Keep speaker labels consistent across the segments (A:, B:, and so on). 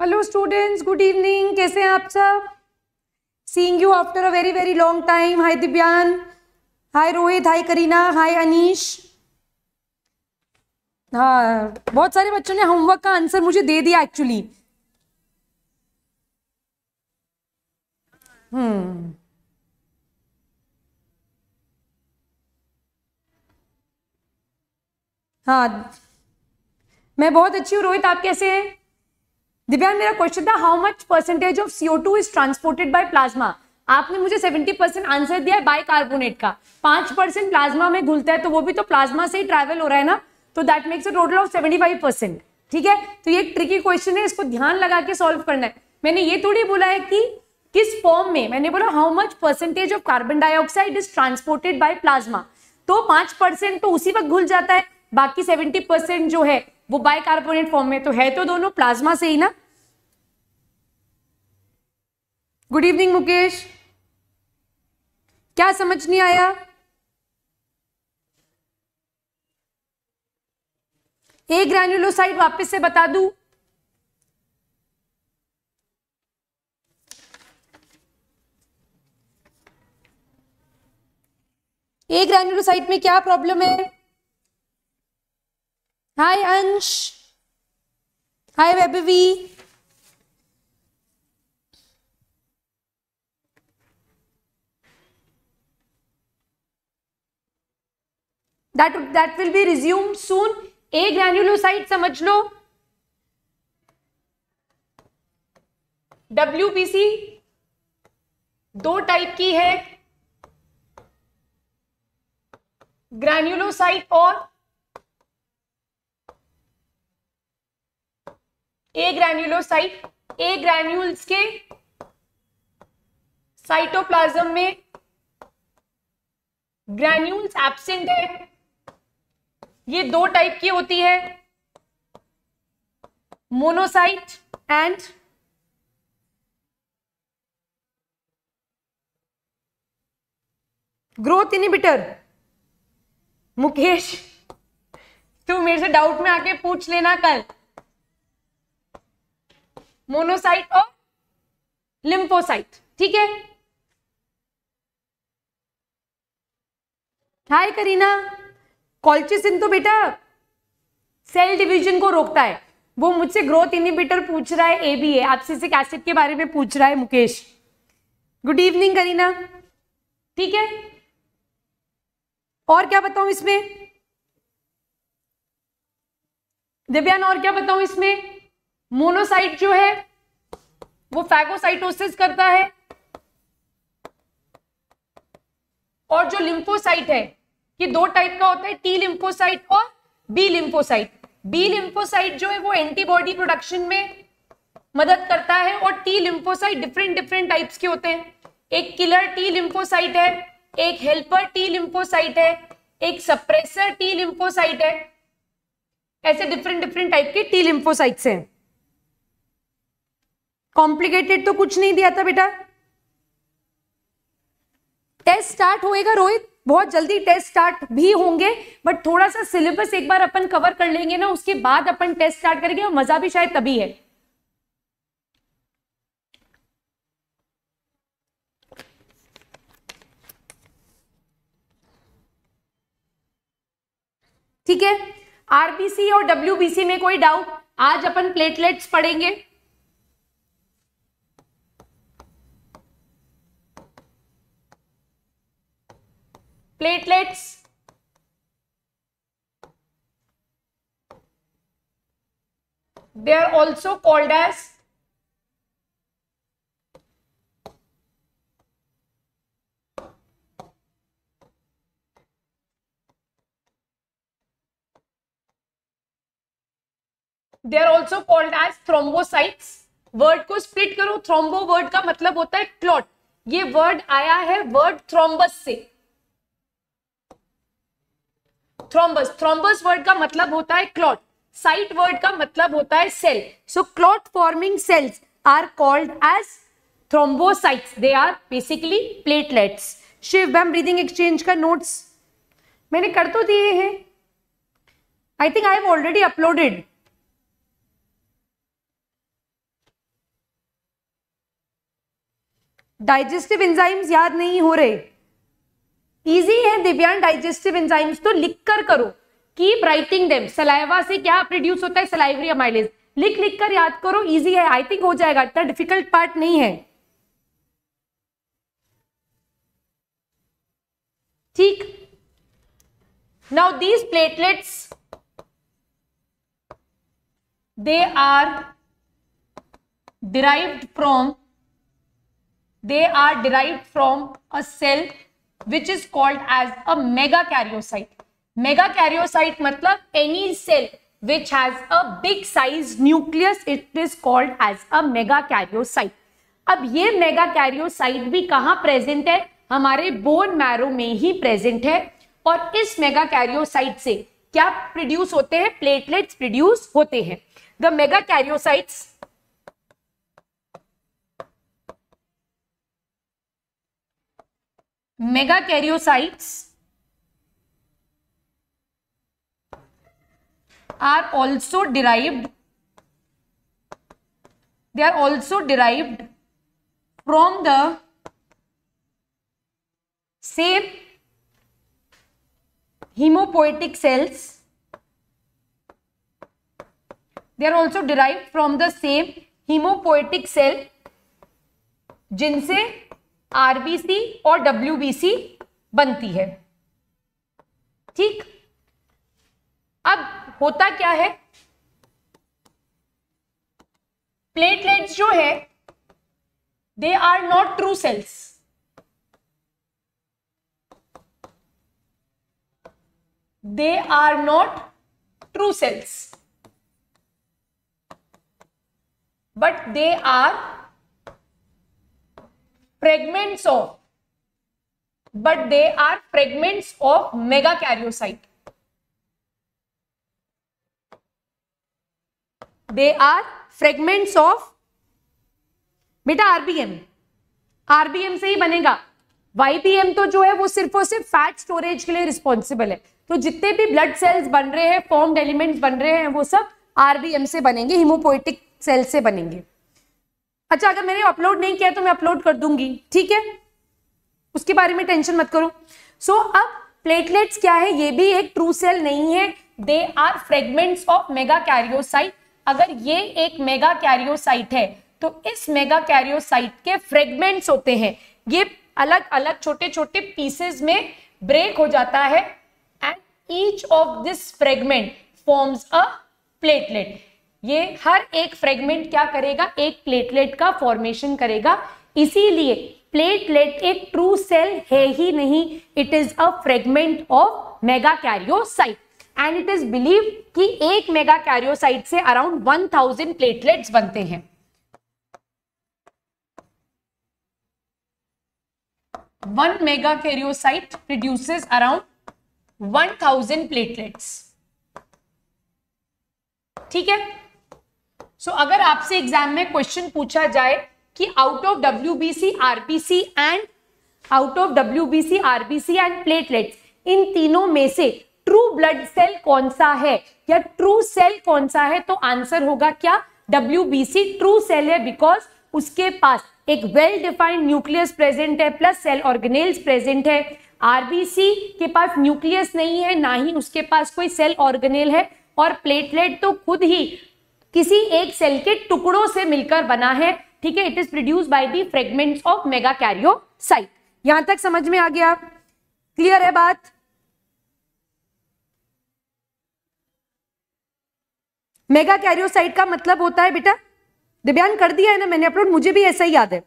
A: Hello students, good evening. कैसे हैं आप सब? Seeing you after a very very long time. Hi Divyan, hi Rohit, hi Kareena, hi Anish. हाँ, बहुत सारे बच्चों ने होमवर्क का आंसर मुझे दे दिया एक्चुअली। हाँ, मैं बहुत अच्छी हूँ। रोहित, आप कैसे हैं? दिव्यांग, मेरा क्वेश्चन था how much percentage of CO2 is transported by plasma. आपने मुझे 70% आंसर दिया है बाय कार्बोनेट का। 5% प्लाज्मा में घुलता है, तो वो भी तो प्लाज्मा से ही ट्रैवल हो रहा है ना, तो that makes a total of 75%। ठीक है, तो ये एक ट्रिकी क्वेश्चन है, इसको ध्यान लगा के सॉल्व करना है। मैंने ये थोड़ी बोला है कि किस फॉर्म में, मैंने बोला how much percentage of carbon dioxide is transported by plasma. तो 5% तो उसी वक्त घुल जाता है, बाकी 70% जो है वो बाय कार्बोनेट फॉर्म में, तो है तो दोनों प्लाज्मा से ही ना। गुड इवनिंग मुकेश, क्या समझ नहीं आया? ए ग्रैन्युलोसाइट वापस से बता दूं? ए ग्रैन्युलोसाइट में क्या प्रॉब्लम है? हाय अंश, हाय Vaibhavi. that will be resumed soon. ए ग्रैन्युलोसाइट समझ लो। WBC दो टाइप की है, ग्रैन्युलोसाइट और ए ग्रैन्युलोसाइट। ए ग्रैन्यूल्स के साइटोप्लाज्म में ग्रैन्यूल्स एब्सेंट है। ये दो टाइप की होती है, monocyte and growth inhibitor. Mukesh, तू मेरे से डाउट में आके पूछ लेना कल। मोनोसाइट और लिम्फोसाइट, ठीक है। हाय करीना, कॉल्चिसिन तो बेटा सेल डिवीजन को रोकता है, वो मुझसे ग्रोथ इनहिबिटर पूछ रहा है, ABA एब्सिसिक एसिड के बारे में पूछ रहा है मुकेश। गुड इवनिंग करीना, ठीक है। और क्या बताऊं इसमें दिव्यान, और क्या बताऊं इसमें? मोनोसाइट जो है वो फैगोसाइटोसिस करता है, और जो लिम्फोसाइट है ये दो टाइप का होता है, T लिम्फोसाइट और B लिम्फोसाइट। B लिम्फोसाइट जो है वो एंटीबॉडी प्रोडक्शन में मदद करता है, और T lymphocyte different different types के होते हैं। एक किलर T लिम्फोसाइट है, एक हेल्पर T लिम्फोसाइट है, एक सप्रेसर T लिम्फोसाइट है। ऐसे डिफरेंट डिफरेंट टाइप के T लिम्फोसाइट्स हैं। कॉम्प्लिकेटेड तो कुछ नहीं दिया था बेटा। टेस्ट स्टार्ट होएगा रोहित, बहुत जल्दी टेस्ट स्टार्ट भी होंगे, बट थोड़ा सा सिलेबस एक बार अपन कवर कर लेंगे ना, उसके बाद अपन टेस्ट स्टार्ट करेंगे, और मजा भी शायद तभी है। ठीक है, RBC और WBC में कोई डाउट? आज अपन प्लेटलेट्स पढ़ेंगे। Platelets they are also called as thrombocytes। Word को स्प्लिट करो, थ्रोम्बो वर्ड का मतलब होता है क्लॉट। ये वर्ड आया है वर्ड थ्रोम्बस से। थ्रोम्बस वर्ड का मतलब होता है क्लॉट, साइट वर्ड का मतलब होता है cell. So clot forming cells are called as thrombocytes, they are basically platelets. Shiv ma'am, breathing exchange का नोट्स मैंने कर तो दिए हैं, I think I have already uploaded. Digestive enzymes याद नहीं हो रहे? इजी है दिव्यांग, डाइजेस्टिव एंजाइम्स तो लिख कर करो, कीप राइटिंग देम। सलाइवा से क्या प्रोड्यूस होता है? Salivary amylase. लिख लिख कर याद करो, इजी है, आई थिंक हो जाएगा, इतना डिफिकल्ट पार्ट नहीं है। ठीक, now these platelets they are derived from a cell which is called as a megakaryocyte. Megakaryocyte मतलब any cell which has a big size nucleus, it is called as a megakaryocyte. अब ये megakaryocyte भी कहाँ present है? हमारे bone marrow में ही present है। और इस megakaryocyte से क्या प्रोड्यूस होते हैं? प्लेटलेट्स प्रोड्यूस होते हैं। The megakaryocytes are also derived, they are also derived from the same hemopoietic cells. They are also derived from the same hemopoietic cell जिनसे आरबीसी और डब्ल्यूबीसी बनती है। ठीक, अब होता क्या है? प्लेटलेट्स जो है they are not true cells. They are not true cells, but they are fragments of megakaryocyte. They are fragments of बेटा आरबीएम से ही बनेगा। वाईबीएम तो जो है वो सिर्फ और सिर्फ फैट स्टोरेज के लिए रिस्पॉन्सिबल है। तो जितने भी ब्लड सेल्स बन रहे हैं, फॉर्म्ड एलिमेंट्स बन रहे हैं, वो सब आरबीएम से बनेंगे, हीमोपोएटिक सेल से बनेंगे। अच्छा, अगर मैंने अपलोड नहीं किया तो मैं अपलोड कर दूंगी, ठीक है, उसके बारे में टेंशन मत करो। सो अब प्लेटलेट्स क्या है? ये भी एक ट्रू सेल नहीं है, they are fragments of megakaryocyte. अगर ये एक मेगाकैरियोसाइट है तो इस मेगाकैरियोसाइट के फ्रेगमेंट्स होते हैं, ये अलग अलग छोटे छोटे पीसेस में ब्रेक हो जाता है and each of this fragment forms a platelet. ये हर एक फ्रेगमेंट क्या करेगा? एक प्लेटलेट का फॉर्मेशन करेगा। इसीलिए प्लेटलेट एक ट्रू सेल है ही नहीं, it is a fragment of megakaryocyte and it is believe कि एक मेगाकैरियोसाइट से अराउंड 1000 प्लेटलेट्स बनते हैं। 1 megakaryocyte produces around 1000 platelets. ठीक है। सो अगर आपसे एग्जाम में क्वेश्चन पूछा जाए कि out of WBC RBC and platelets, इन तीनों में से ट्रू ब्लड सेल कौन सा है या ट्रू सेल कौन सा है, तो आंसर होगा क्या? डब्ल्यूबीसी ट्रू सेल है, बिकॉज उसके पास एक वेल डिफाइंड न्यूक्लियस प्रेजेंट है प्लस सेल ऑर्गेनेल्स प्रेजेंट है। आरबीसी के पास न्यूक्लियस नहीं है, ना ही उसके पास कोई सेल ऑर्गेनेल है, और प्लेटलेट तो खुद ही किसी एक सेल के टुकड़ों से मिलकर बना है। ठीक है, it is produced by the fragments of megakaryocyte. यहां तक समझ में आ गया? क्लियर है बात? मेगाकैरियोसाइट का मतलब होता है बेटा, दिव्यांग कर दिया है ना मैंने अपलोड, मुझे भी ऐसा ही याद है।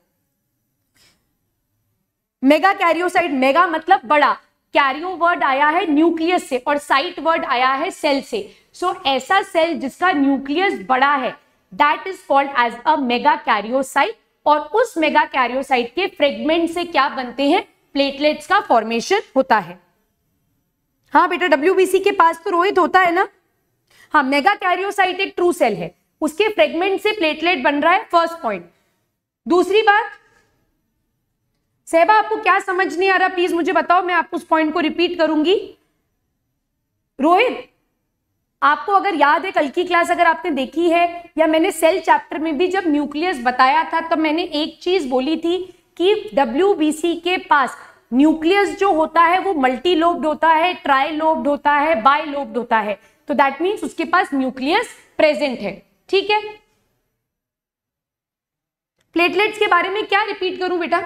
A: मेगाकैरियोसाइट, मेगा मतलब बड़ा, कैरियो वर्ड आया है न्यूक्लियस से और साइट वर्ड आया है सेल से। सो ऐसा सेल जिसका न्यूक्लियस बड़ा है, that is called as a megakaryocyte. और उस मेगाकैरियोसाइट के फ्रेगमेंट से क्या बनते हैं? प्लेटलेट्स का फॉर्मेशन होता है। हाँ बेटा, डब्ल्यूबीसी के पास तो रोहित होता है ना। हाँ, मेगाकैरियोसाइट एक ट्रू सेल है, उसके फ्रेगमेंट से प्लेटलेट बन रहा है, फर्स्ट पॉइंट। दूसरी बात, सहबा आपको क्या समझ नहीं आ रहा प्लीज मुझे बताओ, मैं आपको उस पॉइंट को रिपीट करूंगी। रोहित, आपको अगर याद है कल की क्लास अगर आपने देखी है, या मैंने सेल चैप्टर में भी जब न्यूक्लियस बताया था तब मैंने एक चीज बोली थी कि WBC के पास न्यूक्लियस जो होता है वो मल्टी लोब्ड होता है, ट्राई लोब्ड होता है, बाई लोब्ड होता है, तो दैट मीन्स उसके पास न्यूक्लियस प्रेजेंट है। ठीक है, प्लेटलेट्स के बारे में क्या रिपीट करूं बेटा?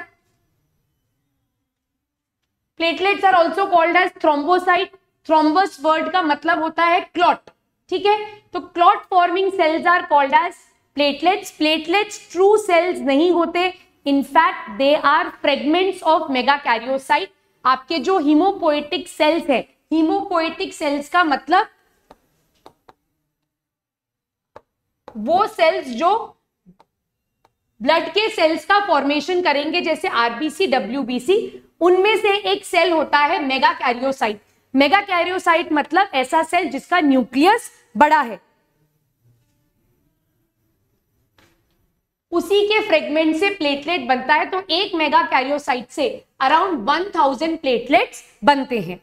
A: Platelets are also called as thrombocyte. Thrombus word का मतलब होता है क्लॉट। ठीक है, तो clot forming cells are called as platelets. Platelets true cells नहीं होते, in fact they are fragments of megakaryocyte. आपके जो हीमोपोएटिक सेल्स है, हीमोपोएटिक सेल्स का मतलब वो सेल्स जो ब्लड के सेल्स का फॉर्मेशन करेंगे, जैसे आरबीसी, डब्ल्यूबीसी, उनमें से एक सेल होता है मेगाकैरियोसाइट। मेगाकैरियोसाइट मतलब ऐसा सेल जिसका न्यूक्लियस बड़ा है, उसी के फ्रेगमेंट से प्लेटलेट बनता है। तो एक मेगाकैरियोसाइट से अराउंड 1000 प्लेटलेट्स बनते हैं।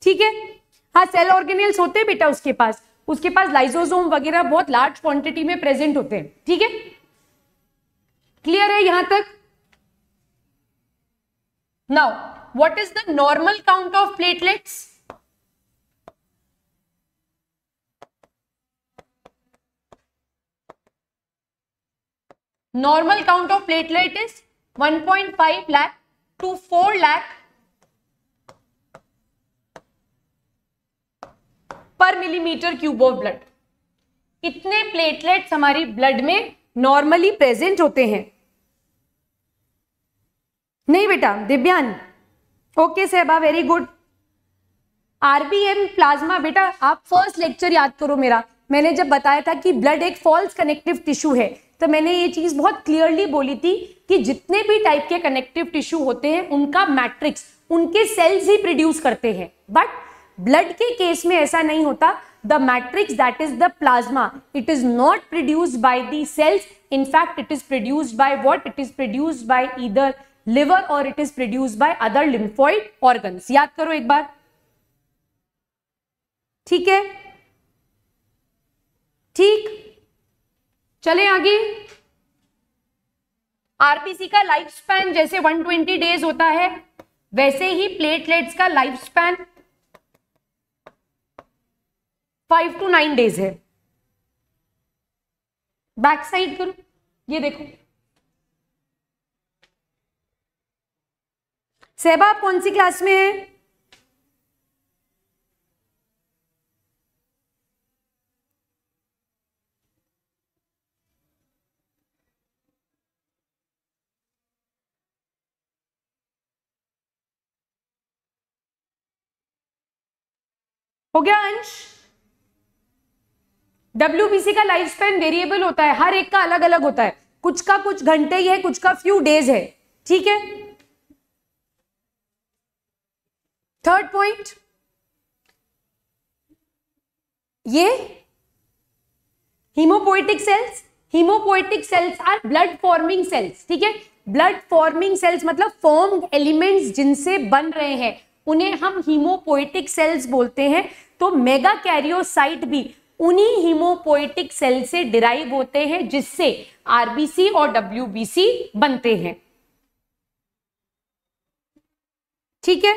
A: ठीक है, हाँ सेल ऑर्गेनेल्स होते हैं बेटा उसके पास लाइसोसोम वगैरह बहुत लार्ज क्वांटिटी में प्रेजेंट होते हैं। ठीक है, क्लियर है यहां तक? Now what is the normal count of platelets? Normal count of platelet is 1.5 lakh to 4 lakh पर मिलीमीटर क्यूब ऑफ ब्लड। इतने प्लेटलेट्स हमारी ब्लड में नॉर्मली प्रेजेंट होते हैं। नहीं बेटा दिव्यान? ओके सेबा, वेरी गुड। आरबीएम प्लाज्मा, बेटा आप फर्स्ट लेक्चर याद करो मेरा, मैंने जब बताया था कि ब्लड एक फॉल्स कनेक्टिव टिश्यू है, तो मैंने ये चीज बहुत क्लियरली बोली थी कि जितने भी टाइप के कनेक्टिव टिश्यू होते हैं उनका मैट्रिक्स उनके सेल्स ही प्रोड्यूस करते हैं, बट ब्लड के केस में ऐसा नहीं होता। The matrix that is the plasma, it is not produced by the cells, in fact it is produced by what? It is produced by either liver और it is produced by other lymphoid organs. याद करो एक बार। ठीक है, ठीक, चले आगे। RBC का लाइफ स्पैन जैसे 120 डेज होता है, वैसे ही प्लेटलेट्स का लाइफ स्पैन 5 to 9 डेज है। बैक साइड करो, ये देखो। सेबा आप कौन सी क्लास में है? हो गया अंश? डब्ल्यूबीसी का लाइफ स्पैन वेरिएबल होता है, हर एक का अलग अलग होता है, कुछ का कुछ घंटे ही है, कुछ का फ्यू डेज है। ठीक है, थर्ड पॉइंट, ये haemopoietic cells. Haemopoietic cells are blood forming cells. ठीक है, ब्लड फॉर्मिंग सेल्स मतलब फॉर्म्ड एलिमेंट्स जिनसे बन रहे हैं उन्हें हम हीमोपोएटिक सेल्स बोलते हैं। तो मेगाकैरियोसाइट भी उन्हीं हीमोपोएटिक सेल से डिराइव होते हैं जिससे आरबीसी और डब्ल्यूबीसी बनते हैं। ठीक है,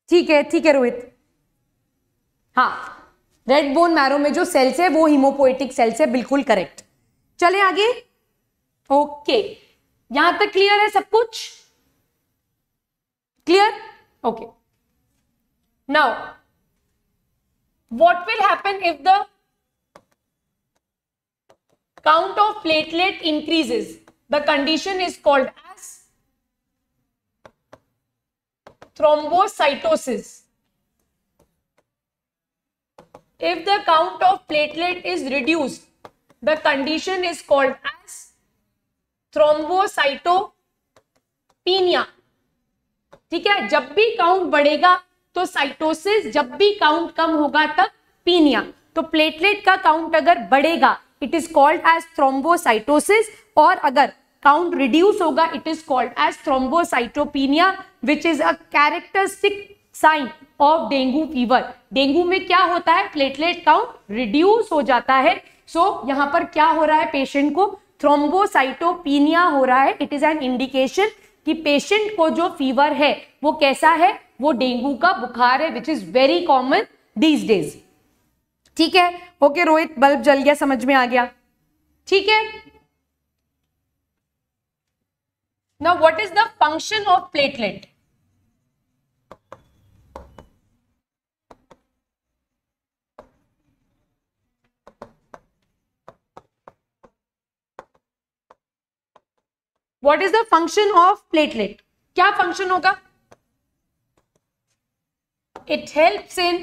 A: ठीक है, ठीक है रोहित। हाँ, रेड बोन मैरो में जो सेल्स है वो हीमोपोएटिक सेल्स है, बिल्कुल करेक्ट। चले आगे। ओके, यहां तक क्लियर है सब कुछ? Clear? Okay, now what will happen if the count of platelet increases? The condition is called as thrombocytosis. If the count of platelet is reduced, the condition is called as thrombocytopenia. ठीक है, जब भी count बढ़ेगा तो cytosis, जब भी count कम होगा तब पीनिया। तो प्लेटलेट का काउंट अगर बढ़ेगा it is called as thrombocytosis, और अगर काउंट रिड्यूस होगा it is called as thrombocytopenia, which is a characteristic sign of dengue fever. Dengue में क्या होता है, प्लेटलेट काउंट रिड्यूस हो जाता है। सो यहां पर क्या हो रहा है, पेशेंट को थ्रोम्बोसाइटोपिनिया हो रहा है। इट इज एन इंडिकेशन कि पेशेंट को जो फीवर है वो कैसा है, वो डेंगू का बुखार है, which is very common these days. ठीक है, ओके रोहित, बल्ब जल गया, समझ में आ गया। ठीक है, now what is the function of platelet? What is the function of platelet? क्या फंक्शन होगा? It helps in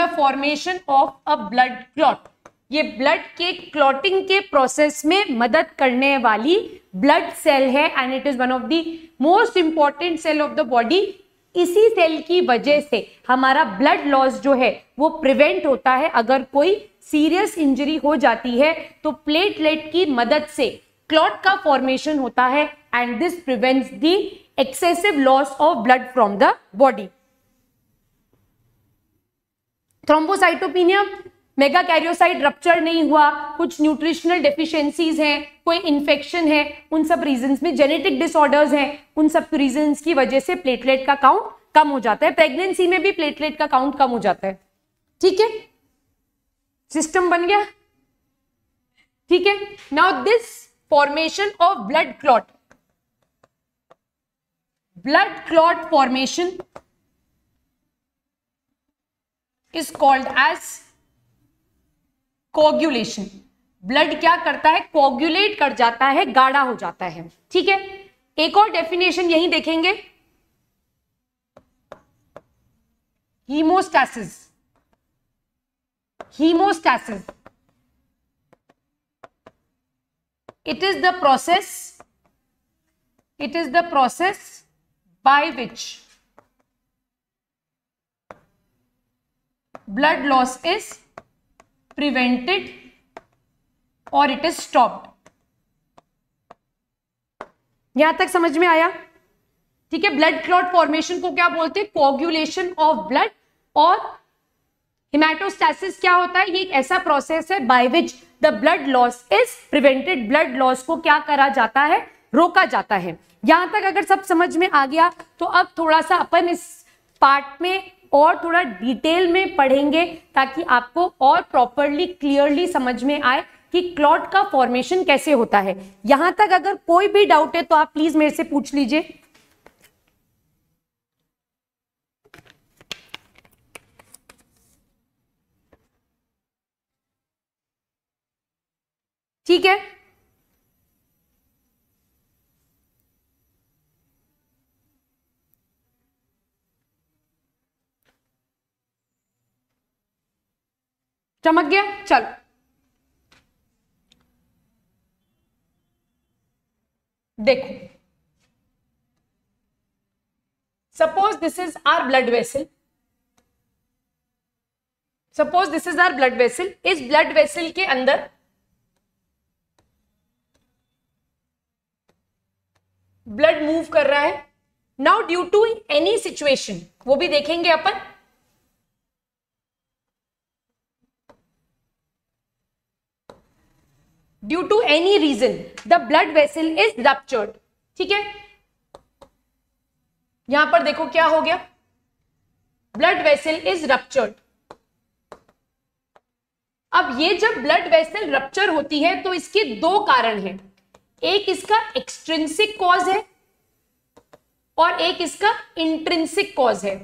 A: the formation of a blood clot. ये ब्लड के क्लॉटिंग के प्रोसेस में मदद करने वाली ब्लड सेल है and it is one of the most important cell of the body. इसी सेल की वजह से हमारा ब्लड लॉस जो है वो प्रिवेंट होता है। अगर कोई सीरियस इंजरी हो जाती है तो प्लेटलेट की मदद से क्लॉट का फॉर्मेशन होता है and this prevents the excessive loss of blood from the body. Thrombocytopenia, megakaryocyte rupture नहीं हुआ, कुछ न्यूट्रिशनल डेफिशिएंसीज हैं, कोई इन्फेक्शन है, उन सब रीजंस में, जेनेटिक डिसऑर्डर्स हैं, उन सब रीजंस की वजह से प्लेटलेट का काउंट कम हो जाता है। प्रेगनेंसी में भी प्लेटलेट का काउंट कम हो जाता है। ठीक है, सिस्टम बन गया। ठीक है, now this formation of blood clot formation is called as coagulation. Blood क्या करता है, कोगुलेट कर जाता है, गाढ़ा हो जाता है। ठीक है, एक और डेफिनेशन यही देखेंगे, हीमोस्टैसिस। It is the process by which blood loss is prevented or it is stopped. यहां तक समझ में आया? ठीक है, ब्लड क्लॉट फॉर्मेशन को क्या बोलते हैं, कोगुलेशन ऑफ ब्लड। और हिमेटोस्टैसिस क्या होता है, ये एक ऐसा प्रोसेस है by which the blood loss is prevented. Blood loss को क्या करा जाता है, रोका जाता है। यहां तक अगर सब समझ में आ गया तो अब थोड़ा सा अपन इस पार्ट में और थोड़ा डिटेल में पढ़ेंगे ताकि आपको और प्रॉपरली क्लियरली समझ में आए कि क्लॉट का फॉर्मेशन कैसे होता है। यहां तक अगर कोई भी डाउट है तो आप प्लीज मेरे से पूछ लीजिए। ठीक है, चमक गया। चलो देखो, suppose this is our blood vessel. इस ब्लड वेसल के अंदर ब्लड मूव कर रहा है। Now due to any situation, वो भी देखेंगे अपन, due to any reason the blood vessel is ruptured. ठीक है, यहां पर देखो क्या हो गया, ब्लड वेसल इज रप्चर्ड। अब ये जब ब्लड वेसल रप्चर होती है तो इसके दो कारण हैं, एक इसका एक्सट्रिंसिक कॉज है और एक इसका इंट्रिंसिक कॉज है।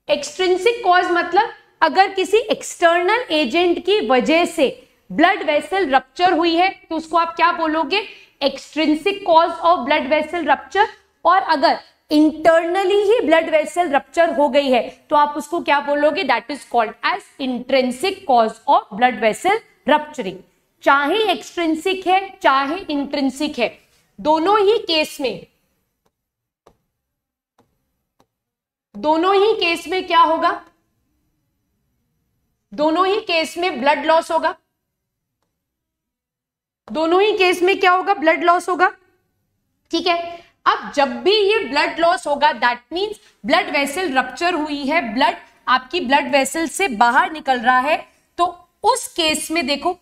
A: एक्सट्रिंसिक कॉज मतलब अगर किसी एक्सटर्नल एजेंट की वजह से ब्लड वेसल रप्चर हुई है तो उसको आप क्या बोलोगे, extrinsic cause of blood vessel rupture. और अगर इंटरनली ही ब्लड वेसल रप्चर हो गई है तो आप उसको क्या बोलोगे, that is called as intrinsic cause of blood vessel rupturing. चाहे एक्सट्रिंसिक है चाहे इंट्रिंसिक है, दोनों ही केस में क्या होगा, दोनों ही केस में ब्लड लॉस होगा। दोनों ही केस में क्या होगा, ब्लड लॉस होगा। ठीक है, अब जब भी ये ब्लड लॉस होगा that means blood vessel rupture हुई है, ब्लड आपकी ब्लड वेसल से बाहर निकल रहा है। तो उस केस में देखो,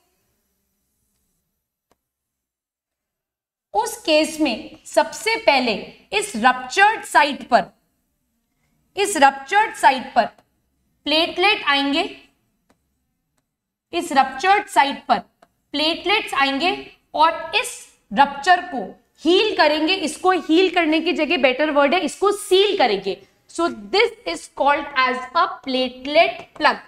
A: उस केस में सबसे पहले इस रप्चर्ड साइट पर, इस रप्चर्ड साइट पर प्लेटलेट आएंगे, इस रप्चर्ड साइट पर प्लेटलेट्स आएंगे और इस रप्चर को हील करेंगे। इसको हील करने की जगह बेटर वर्ड है, इसको सील करेंगे। So this is called as a platelet plug,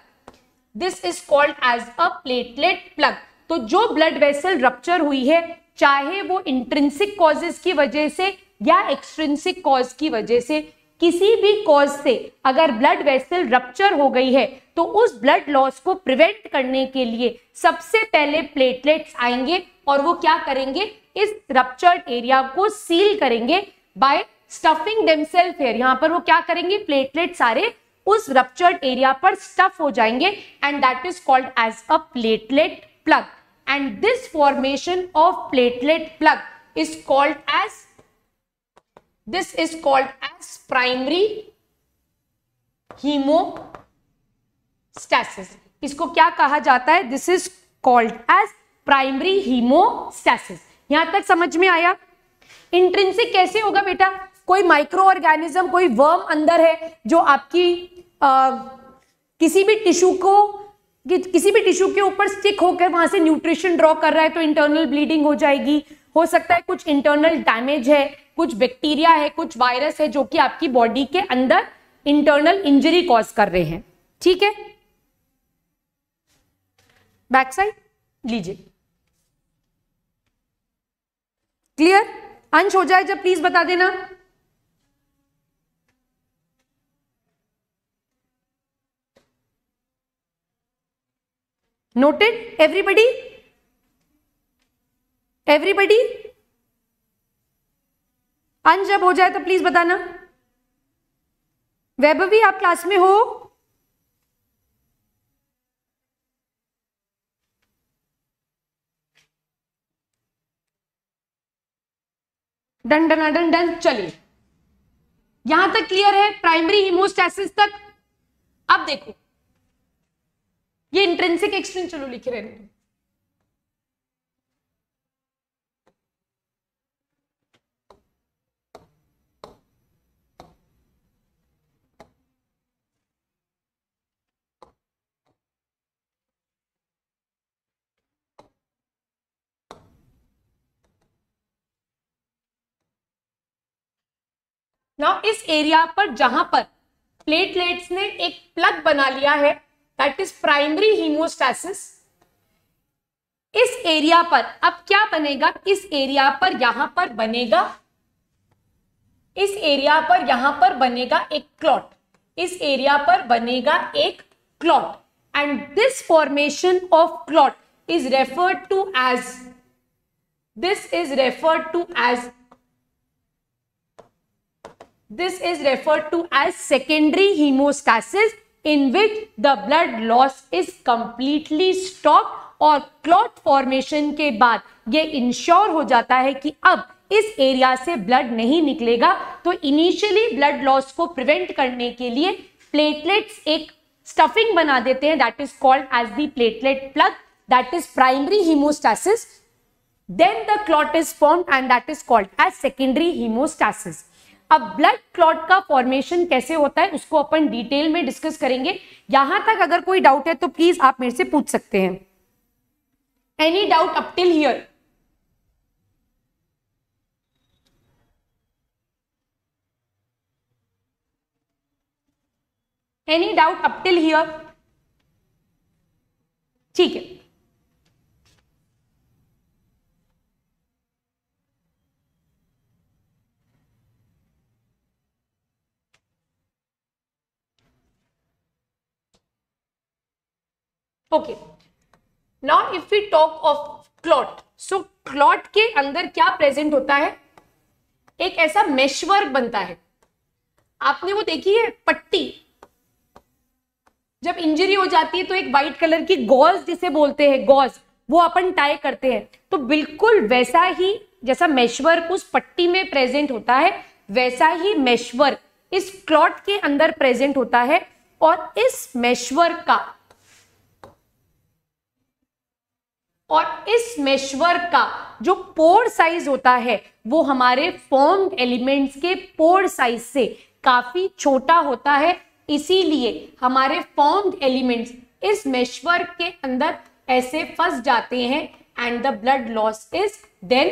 A: this is called as a platelet plug. तो जो ब्लड वेसल रप्चर हुई है, चाहे वो इंट्रिंसिक कॉजेस की वजह से या एक्सट्रिंसिक कॉज की वजह से, किसी भी कॉज से अगर ब्लड वेसल रप्चर हो गई है तो उस ब्लड लॉस को प्रिवेंट करने के लिए सबसे पहले प्लेटलेट्स आएंगे और वो क्या करेंगे, इस रप्चर्ड एरिया को सील करेंगे बाय स्टफिंग देमसेल्फ हियर। यहां पर वो क्या करेंगे, प्लेटलेट सारे उस रप्चर्ड एरिया पर स्टफ हो जाएंगे and that is called as a platelet plug. And this formation of platelet plug is called as, this is called as primary hemostasis। इसको क्या कहा जाता है, this is called as primary hemostasis। यहां तक समझ में आया। इंट्रिंसिक कैसे होगा बेटा, कोई माइक्रो ऑर्गेनिज्म, कोई वर्म अंदर है जो आपकी किसी भी टिश्यू के ऊपर स्टिक होकर वहां से न्यूट्रिशन ड्रॉ कर रहा है तो इंटरनल ब्लीडिंग हो जाएगी। हो सकता है कुछ इंटरनल डैमेज है, कुछ बैक्टीरिया है, कुछ वायरस है जो कि आपकी बॉडी के अंदर इंटरनल इंजरी कॉज कर रहे हैं। ठीक है, बैक साइड लीजिए, क्लियर। अंश हो जाए जब प्लीज बता देना। Noted everybody, everybody. अंश जब हो जाए तो प्लीज बताना। वैभवी आप क्लास में हो? Done done done done. चलिए, यहां तक क्लियर है, प्राइमरी हीमोस्टैसिस तक। अब देखो ये इंट्रिंसिक एक्सट्रिंसिक, चलो लिखे रहने दो। नाउ इस एरिया पर जहां पर प्लेटलेट्स ने एक प्लग बना लिया है दैट इज प्राइमरी हीमोस्टैसिस, इस एरिया पर अब क्या बनेगा, इस एरिया पर यहां पर बनेगा, इस एरिया पर यहां पर बनेगा एक क्लॉट, इस एरिया पर बनेगा एक clot and this formation of clot is referred to as, this is referred to as, this is referred to as secondary hemostasis in which the blood loss is completely stopped और clot formation के बाद ये ensure हो जाता है कि अब इस एरिया से ब्लड नहीं निकलेगा। तो इनिशियली ब्लड लॉस को प्रिवेंट करने के लिए प्लेटलेट्स एक स्टफिंग बना देते हैं that is called as the platelet plug, that is primary haemostasis. Then the clot is formed and that is called as secondary haemostasis. अब ब्लड क्लॉट का फॉर्मेशन कैसे होता है उसको अपन डिटेल में डिस्कस करेंगे। यहां तक अगर कोई डाउट है तो प्लीज आप मेरे से पूछ सकते हैं। Any doubt up till here? Any doubt up till here? ठीक है, okay. Now if we talk of clot, so clot के अंदर क्या प्रेजेंट होता है, एक ऐसा मेशवर्क बनता है। आपने वो देखी है पट्टी, जब इंजरी हो जाती है तो एक व्हाइट कलर की गॉज जिसे बोलते हैं गॉज, वो अपन टाई करते हैं, तो बिल्कुल वैसा ही जैसा मेशवर्क उस पट्टी में प्रेजेंट होता है, वैसा ही मेशवर्क इस क्लॉट के अंदर प्रेजेंट होता है। और इस मेशवर्क का जो पोर साइज होता है वो हमारे फॉर्म्ड एलिमेंट्स के पोर साइज से काफी छोटा होता है। इसीलिए हमारे फॉर्म्ड एलिमेंट्स इस मेशवर्क के अंदर ऐसे फंस जाते हैं and the blood loss is then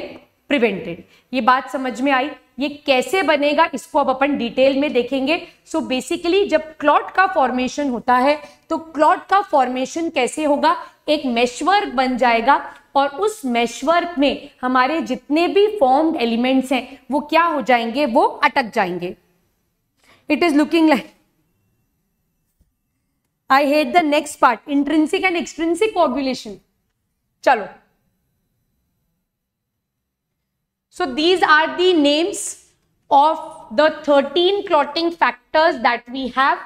A: prevented. ये बात समझ में आई? ये कैसे बनेगा इसको अब अपन डिटेल में देखेंगे। सो बेसिकली जब क्लॉट का फॉर्मेशन होता है तो क्लॉट का फॉर्मेशन कैसे होगा, एक मेशवर्क बन जाएगा और उस मेशवर्क में हमारे जितने भी फॉर्म्ड एलिमेंट्स हैं वो क्या हो जाएंगे, वो अटक जाएंगे। It is looking like, I hate the next part, intrinsic and extrinsic coagulation. चलो, so these are the names of the 13 clotting factors that we have।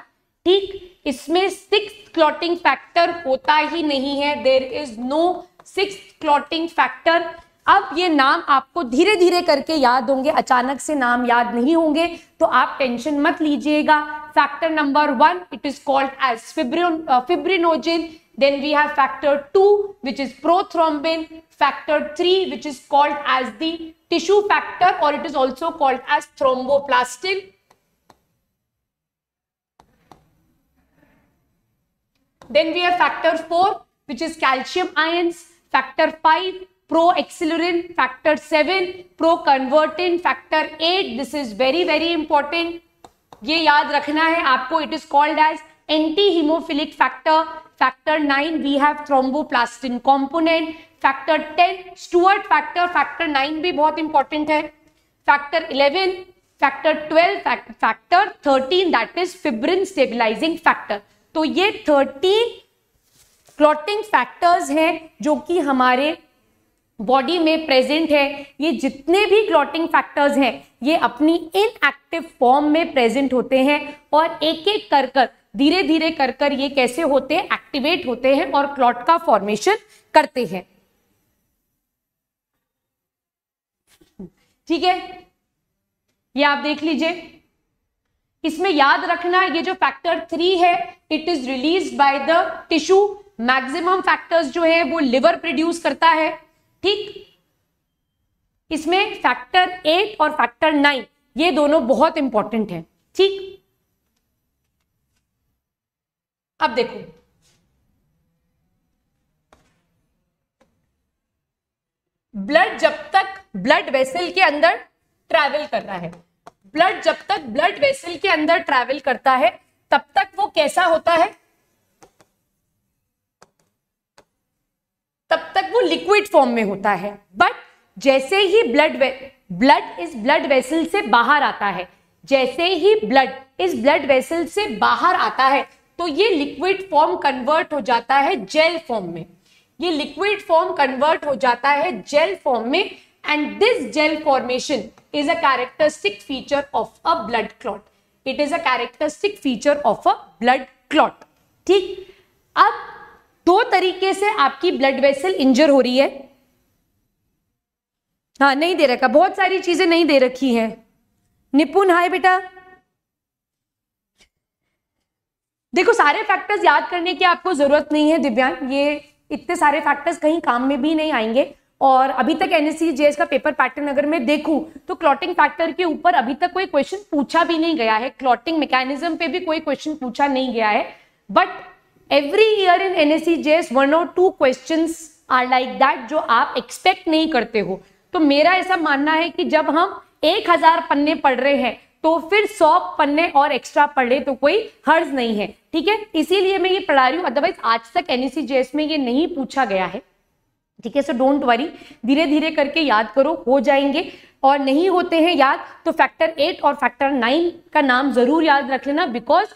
A: ठीक, इसमें 6th clotting factor होता ही नहीं है, there is no 6th clotting factor। अब ये नाम आपको धीरे धीरे करके याद होंगे, अचानक से नाम याद नहीं होंगे, तो आप टेंशन मत लीजिएगा। Factor number 1 it is called as fibrinogen। Then we have factor 2 which is prothrombin, factor 3 which is called as the tissue factor or it is also called as thromboplastin। Then we have factor 4 which is calcium ions, factor 5 proaccellerin, factor 7 proconvertin, factor 8 this is very very important, ये याद रखना है आपको, it is called as anti-hemophilic factor। Factor 9 we have thromboplastin component, factor 10 Stewart factor, factor 9 भी बहुत important है, factor 11, factor 12, factor 13 that is fibrin stabilizing factor। तो ये 13 क्लॉटिंग फैक्टर्स हैं जो कि हमारे बॉडी में प्रेजेंट है। ये जितने भी क्लॉटिंग फैक्टर्स हैं ये अपनी इनएक्टिव फॉर्म में प्रेजेंट होते हैं और एक एक कर धीरे धीरे कर ये कैसे होते हैं, एक्टिवेट होते हैं और क्लॉट का फॉर्मेशन करते हैं। ठीक है, ये आप देख लीजिए। इसमें याद रखना ये जो फैक्टर 3 है it is released by the tissue. Maximum factors जो है वो लिवर प्रोड्यूस करता है। ठीक, इसमें फैक्टर 8 और फैक्टर 9 ये दोनों बहुत इंपॉर्टेंट हैं। ठीक, अब देखो ब्लड जब तक ब्लड वेसल के अंदर ट्रैवल कर रहा है, ब्लड जब तक ब्लड वेसल के अंदर ट्रैवल करता है तब तक वो कैसा होता है, तब तक वो लिक्विड फॉर्म में होता है। बट जैसे ही ब्लड इस ब्लड वेसल से बाहर आता है, जैसे ही ब्लड इस ब्लड वेसल से बाहर आता है तो ये लिक्विड फॉर्म कन्वर्ट हो जाता है जेल फॉर्म में। ये लिक्विड फॉर्म कन्वर्ट हो जाता है जेल फॉर्म में and this gel formation is a characteristic feature of a blood clot. It is a characteristic feature of a blood clot. ठीक, अब दो तरीके से आपकी ब्लड वेसल इंजर हो रही है। हाँ, नहीं दे रखा, बहुत सारी चीजें नहीं दे रखी है। निपुण हाय बेटा, देखो सारे फैक्टर्स याद करने की आपको जरूरत नहीं है दिव्यांग, ये इतने सारे फैक्टर्स कहीं काम में भी नहीं आएंगे। और अभी तक एनएससी जेएस का पेपर पैटर्न अगर मैं देखूं तो क्लॉटिंग फैक्टर के ऊपर अभी तक कोई क्वेश्चन पूछा भी नहीं गया है, क्लॉटिंग मैकेनिज्म पे भी कोई क्वेश्चन पूछा नहीं गया है। But every year in NSC JS 1 or 2 questions are like that जो आप एक्सपेक्ट नहीं करते हो। तो मेरा ऐसा मानना है कि जब हम 1000 पन्ने पढ़ रहे हैं तो फिर 100 पन्ने और एक्स्ट्रा पढ़ ले तो कोई हर्ज नहीं है। ठीक है, इसीलिए मैं ये पढ़ा रही हूँ, अदरवाइज आज तक एनएससी जेएस में ये नहीं पूछा गया है। ठीक है, सो डोंट वरी, धीरे धीरे करके याद करो, हो जाएंगे। और नहीं होते हैं याद तो फैक्टर 8 और फैक्टर 9 का नाम जरूर याद रख लेना, बिकॉज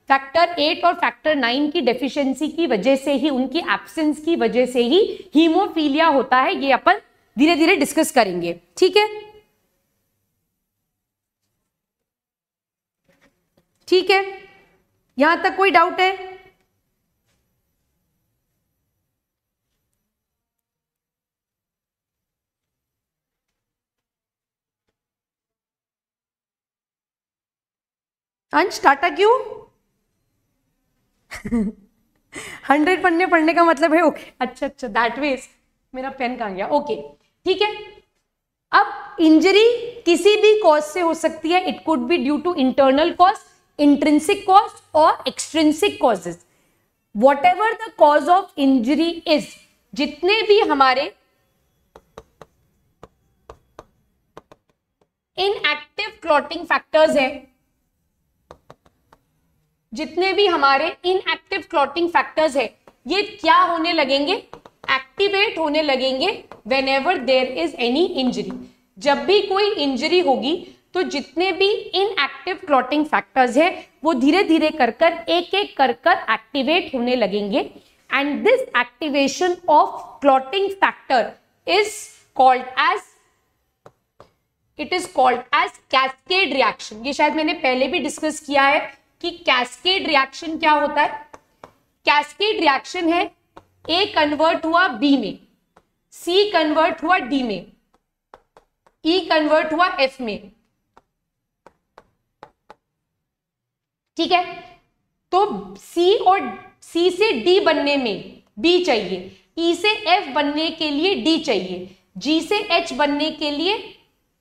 A: फैक्टर 8 और फैक्टर 9 की डेफिशिएंसी की वजह से ही, उनकी एब्सेंस की वजह से ही हीमोफीलिया होता है। ये अपन धीरे धीरे डिस्कस करेंगे। ठीक है, ठीक है, यहां तक कोई डाउट है? अंश टाटा क्यों? 100 पन्ने पढ़ने का मतलब है ओके। अच्छा दैट मीन्स मेरा पेन कहाँ गया? ओके ठीक है। अब इंजरी किसी भी कॉज से हो सकती है। It could be due to internal cause, intrinsic cause और extrinsic causes. Whatever the cause of injury is, जितने भी हमारे इनएक्टिव क्लॉटिंग फैक्टर्स है, जितने भी हमारे इनएक्टिव क्लॉटिंग फैक्टर्स है, ये क्या होने लगेंगे? एक्टिवेट होने लगेंगे whenever there is any injury. जब भी कोई इंजरी होगी तो जितने भी इनएक्टिव क्लॉटिंग फैक्टर्स है वो धीरे धीरे कर एक एक कर एक्टिवेट होने लगेंगे। And this activation of clotting factor is called as, it is called as cascade reaction. ये शायद मैंने पहले भी डिस्कस किया है कि कैस्केड रिएक्शन क्या होता है। कैस्केड रिएक्शन है ए कन्वर्ट हुआ बी में, सी कन्वर्ट हुआ डी में, ई कन्वर्ट हुआ एफ में। ठीक है, तो सी और सी से डी बनने में बी चाहिए, ई से एफ बनने के लिए डी चाहिए, जी से एच बनने के लिए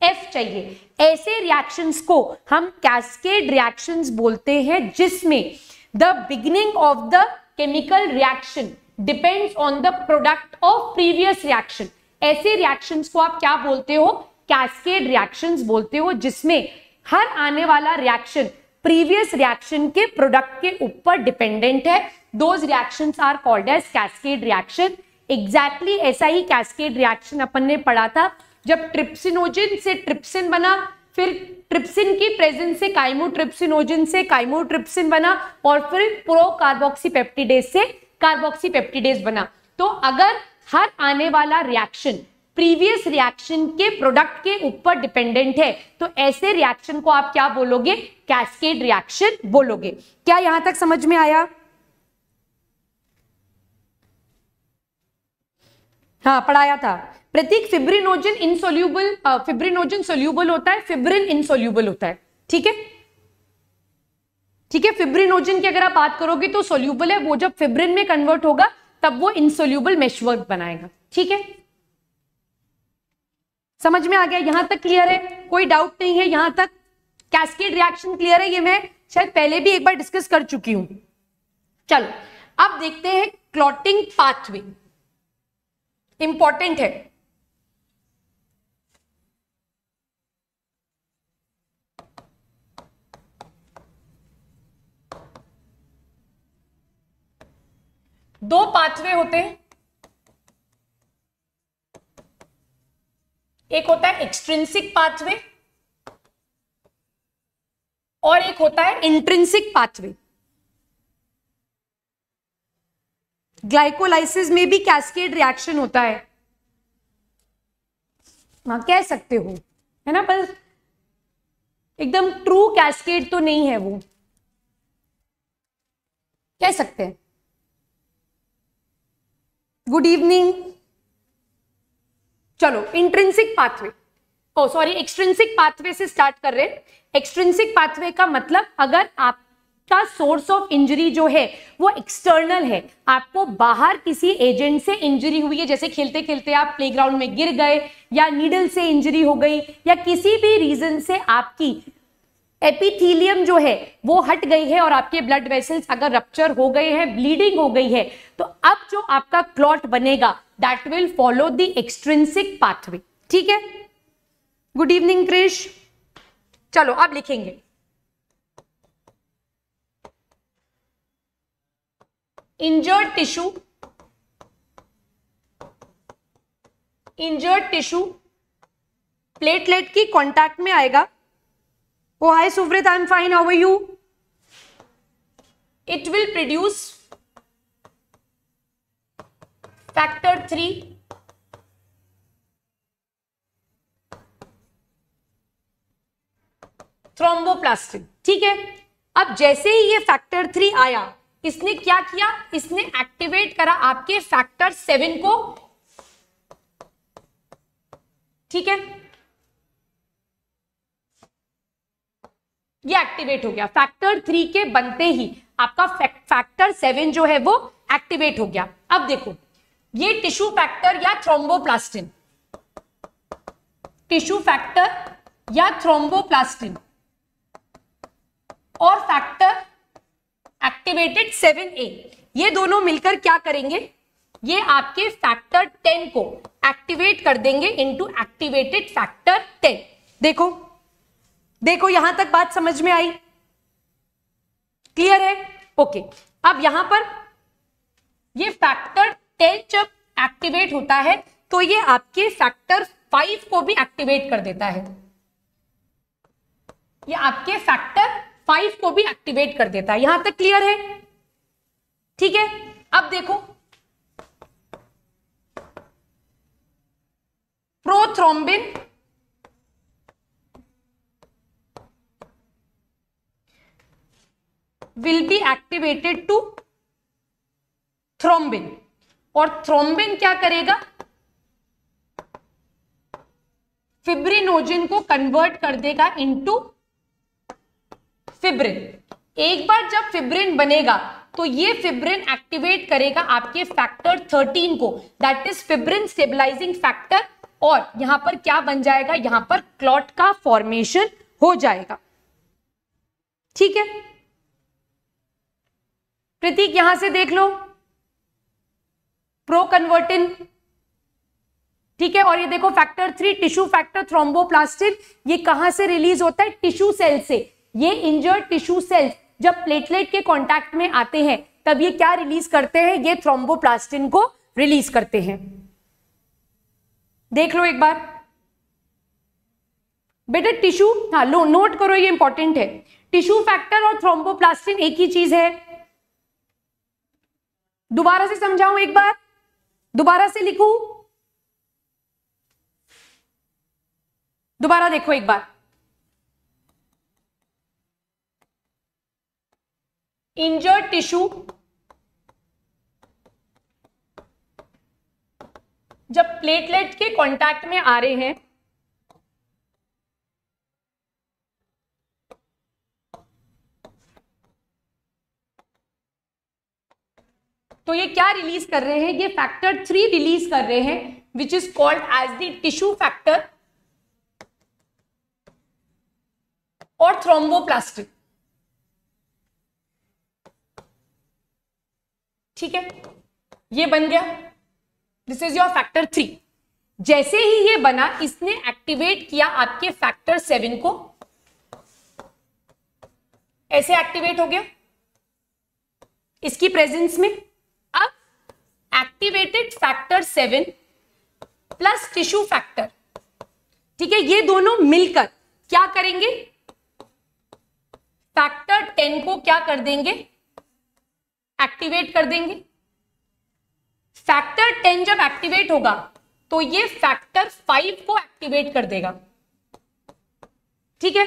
A: एफ चाहिए। ऐसे रिएक्शंस को हम कैस्केड रिएक्शंस बोलते हैं, जिसमें the beginning of the chemical reaction depends on the product of previous reaction. ऐसे रिएक्शंस को आप क्या बोलते हो? कैस्केड रिएक्शंस बोलते हो, जिसमें हर आने वाला रिएक्शन प्रीवियस रिएक्शन के प्रोडक्ट के ऊपर डिपेंडेंट है। Those reactions are called as cascade reaction. Exactly ऐसा ही कैस्केड रिएक्शन अपन ने पढ़ा था जब ट्रिप्सिनोजिन से ट्रिप्सिन बना, फिर ट्रिप्सिन की प्रेजेंस से काइमोट्रिप्सिनोजिन से काइमोट्रिप्सिन बना, और फिर प्रो कार्बोक्सीपेप्टिडेज से कार्बोक्सीपेप्टिडेज बना। तो अगर हर आने वाला रिएक्शन प्रीवियस रिएक्शन के प्रोडक्ट के ऊपर डिपेंडेंट है तो ऐसे रिएक्शन को आप क्या बोलोगे? कैस्केड रिएक्शन बोलोगे। क्या यहां तक समझ में आया? हाँ पढ़ाया था प्रतीक। फिब्रिनोजन इनसोल्यूबल, फिब्रिनोजन सोल्यूबल होता है, फिब्रिन इनसोल्यूबल होता है। ठीक है, ठीक है। फिब्रिनोजन की अगर आप बात करोगे तो सोल्यूबल है, वो जब फिब्रिन में कन्वर्ट होगा तब वो इनसोल्यूबल मेशवर्क बनाएगा। ठीक है, समझ में आ गया? यहां तक क्लियर है? कोई डाउट नहीं है यहां तक? कैस्केड रिएक्शन क्लियर है? ये मैं शायद पहले भी एक बार डिस्कस कर चुकी हूं। चलो अब देखते हैं क्लॉटिंग पाथवे। इंपॉर्टेंट है। दो पाथवे होते हैं, एक होता है एक्सट्रिंसिक पाथवे और एक होता है इंट्रिंसिक पाथवे। ग्लाइकोलाइसिस में भी कैस्केड रिएक्शन होता है, हाँ कह सकते हो, है ना, पर एकदम ट्रू कैस्केड तो नहीं है, वो कह सकते हैं। Good evening. चलो इंट्रिंसिक पाथवे, ओ सॉरी एक्सट्रिंसिक पाथवे से स्टार्ट कर रहे हैं। एक्सट्रिंसिक पाथवे का मतलब अगर आपका सोर्स ऑफ इंजरी जो है वो एक्सटर्नल है, आपको बाहर किसी एजेंट से इंजरी हुई है, जैसे खेलते खेलते आप प्लेग्राउंड में गिर गए या नीडल से इंजरी हो गई या किसी भी रीजन से आपकी एपिथेलियम जो है वो हट गई है और आपके ब्लड वेसल्स अगर रप्चर हो गए हैं, ब्लीडिंग हो गई है, तो अब जो आपका क्लॉट बनेगा that will follow the extrinsic pathway. ठीक है, गुड इवनिंग क्रिश। चलो अब लिखेंगे इंजर्ड टिश्यू प्लेटलेट की कांटेक्ट में आएगा। Oh, hi Suvrit, I'm fine. How are you? It will produce factor 3 thromboplastin. ठीक है, अब जैसे ही ये फैक्टर 3 आया, इसने क्या किया? इसने एक्टिवेट करा आपके फैक्टर 7 को। ठीक है, ये एक्टिवेट हो गया। फैक्टर 3 के बनते ही आपका फैक्टर 7 जो है वो एक्टिवेट हो गया। अब देखो ये टिश्यू फैक्टर या थ्रोम्बोप्लास्टिन, टिश्यू फैक्टर या थ्रोम्बोप्लास्टिन और फैक्टर एक्टिवेटेड 7A, ये दोनों मिलकर क्या करेंगे, ये आपके फैक्टर 10 को एक्टिवेट कर देंगे इनटू एक्टिवेटेड फैक्टर 10। देखो देखो यहां तक बात समझ में आई, क्लियर है? ओके, अब यहां पर ये फैक्टर 10 जब एक्टिवेट होता है तो ये आपके फैक्टर 5 को भी एक्टिवेट कर देता है, ये आपके फैक्टर 5 को भी एक्टिवेट कर देता है। यहां तक क्लियर है? ठीक है, अब देखो prothrombin will be activated to thrombin, और थ्रोम्बिन क्या करेगा, फिब्रिनोजिन को कन्वर्ट कर देगा इनटू फिब्रिन। एक बार जब फिब्रिन बनेगा तो ये फिब्रिन एक्टिवेट करेगा आपके फैक्टर 13 को, that is fibrin stabilising factor, और यहां पर क्या बन जाएगा, यहां पर क्लॉट का फॉर्मेशन हो जाएगा। ठीक है प्रतीक, यहां से देख लो प्रो कन्वर्टिन, ठीक है। और ये देखो फैक्टर 3 टिश्यू फैक्टर थ्रोम्बोप्लास्टिन, ये कहां से रिलीज होता है, टिश्यू सेल से। ये इंजर्ड टिश्यू सेल्स जब प्लेटलेट के कांटेक्ट में आते हैं तब ये क्या रिलीज करते हैं, ये थ्रोम्बोप्लास्टिन को रिलीज करते हैं। देख लो एक बार बेटा, टिश्यू, हाँ लो नोट करो, ये इंपॉर्टेंट है। टिश्यू फैक्टर और थ्रोम्बोप्लास्टिन एक ही चीज है। दोबारा से समझाऊं एक बार, दोबारा से लिखूं, दोबारा देखो एक बार। इंजर्ड टिश्यू जब प्लेटलेट के कांटेक्ट में आ रहे हैं तो ये क्या रिलीज कर रहे हैं, ये फैक्टर 3 रिलीज कर रहे हैं, which is called as the tissue factor और थ्रोम्बोप्लास्टिन। ठीक है, ये बन गया, दिस इज योर फैक्टर 3। जैसे ही ये बना, इसने एक्टिवेट किया आपके फैक्टर 7 को, ऐसे एक्टिवेट हो गया इसकी प्रेजेंस में। अब activated factor 7 plus tissue factor, ठीक है, ये दोनों मिलकर क्या करेंगे, फैक्टर 10 को क्या कर देंगे, एक्टिवेट कर देंगे। फैक्टर 10 जब एक्टिवेट होगा तो ये फैक्टर 5 को एक्टिवेट कर देगा। ठीक है,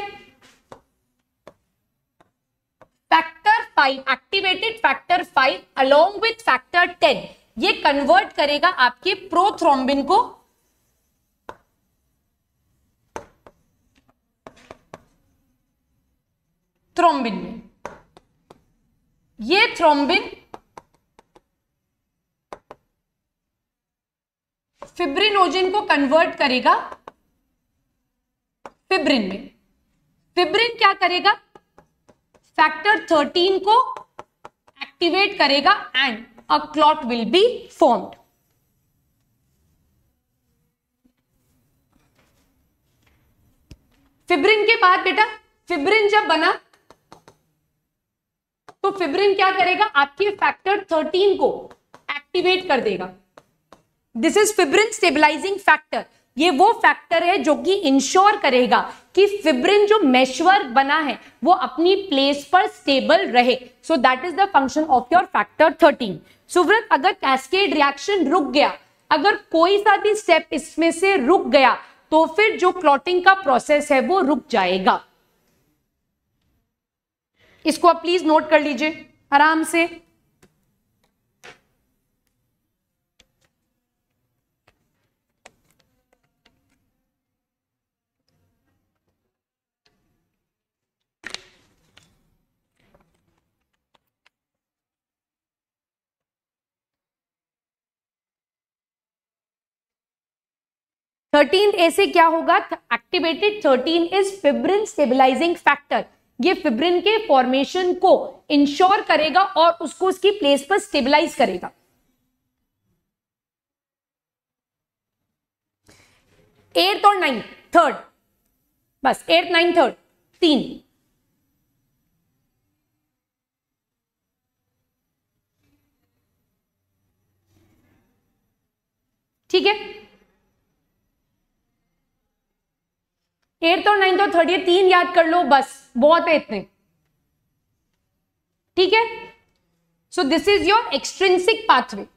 A: factor 5 activated factor 5 along with factor 10 ये कन्वर्ट करेगा आपके प्रोथ्रोम्बिन को थ्रोम्बिन में। ये थ्रोम्बिन फिब्रिनोजिन को कन्वर्ट करेगा फिब्रिन में। फिब्रिन क्या करेगा, फैक्टर 13 को एक्टिवेट करेगा and a clot will be formed. Fibrin के बाद बेटा, फिब्रिन जब बना तो फिब्रिन क्या करेगा, आपके फैक्टर 13 को एक्टिवेट कर देगा। This is fibrin stabilising factor. ये वो फैक्टर है जो कि इंश्योर करेगा कि फिब्रिन जो मेशवर्क बना है वो अपनी प्लेस पर स्टेबल रहे। So that is the function of your factor 13। Suvrat, अगर कैस्केड रिएक्शन रुक गया, अगर कोई सा भी स्टेप इसमें से रुक गया तो फिर जो क्लॉटिंग का प्रोसेस है वो रुक जाएगा। इसको आप प्लीज नोट कर लीजिए आराम से। 13 ए से क्या होगा? Activated 13 is fibrin stabilising factor. ये फिब्रिन के फॉर्मेशन को इंश्योर करेगा और उसको उसकी प्लेस पर स्टेबलाइज करेगा। 8th और 9th, थर्ड, बस 8th 9th 3rd, 3। ठीक है, 8th और 9th और 3rd, ये 3 याद कर लो, बस बहुत है इतने। ठीक है, so this is your extrinsic pathway.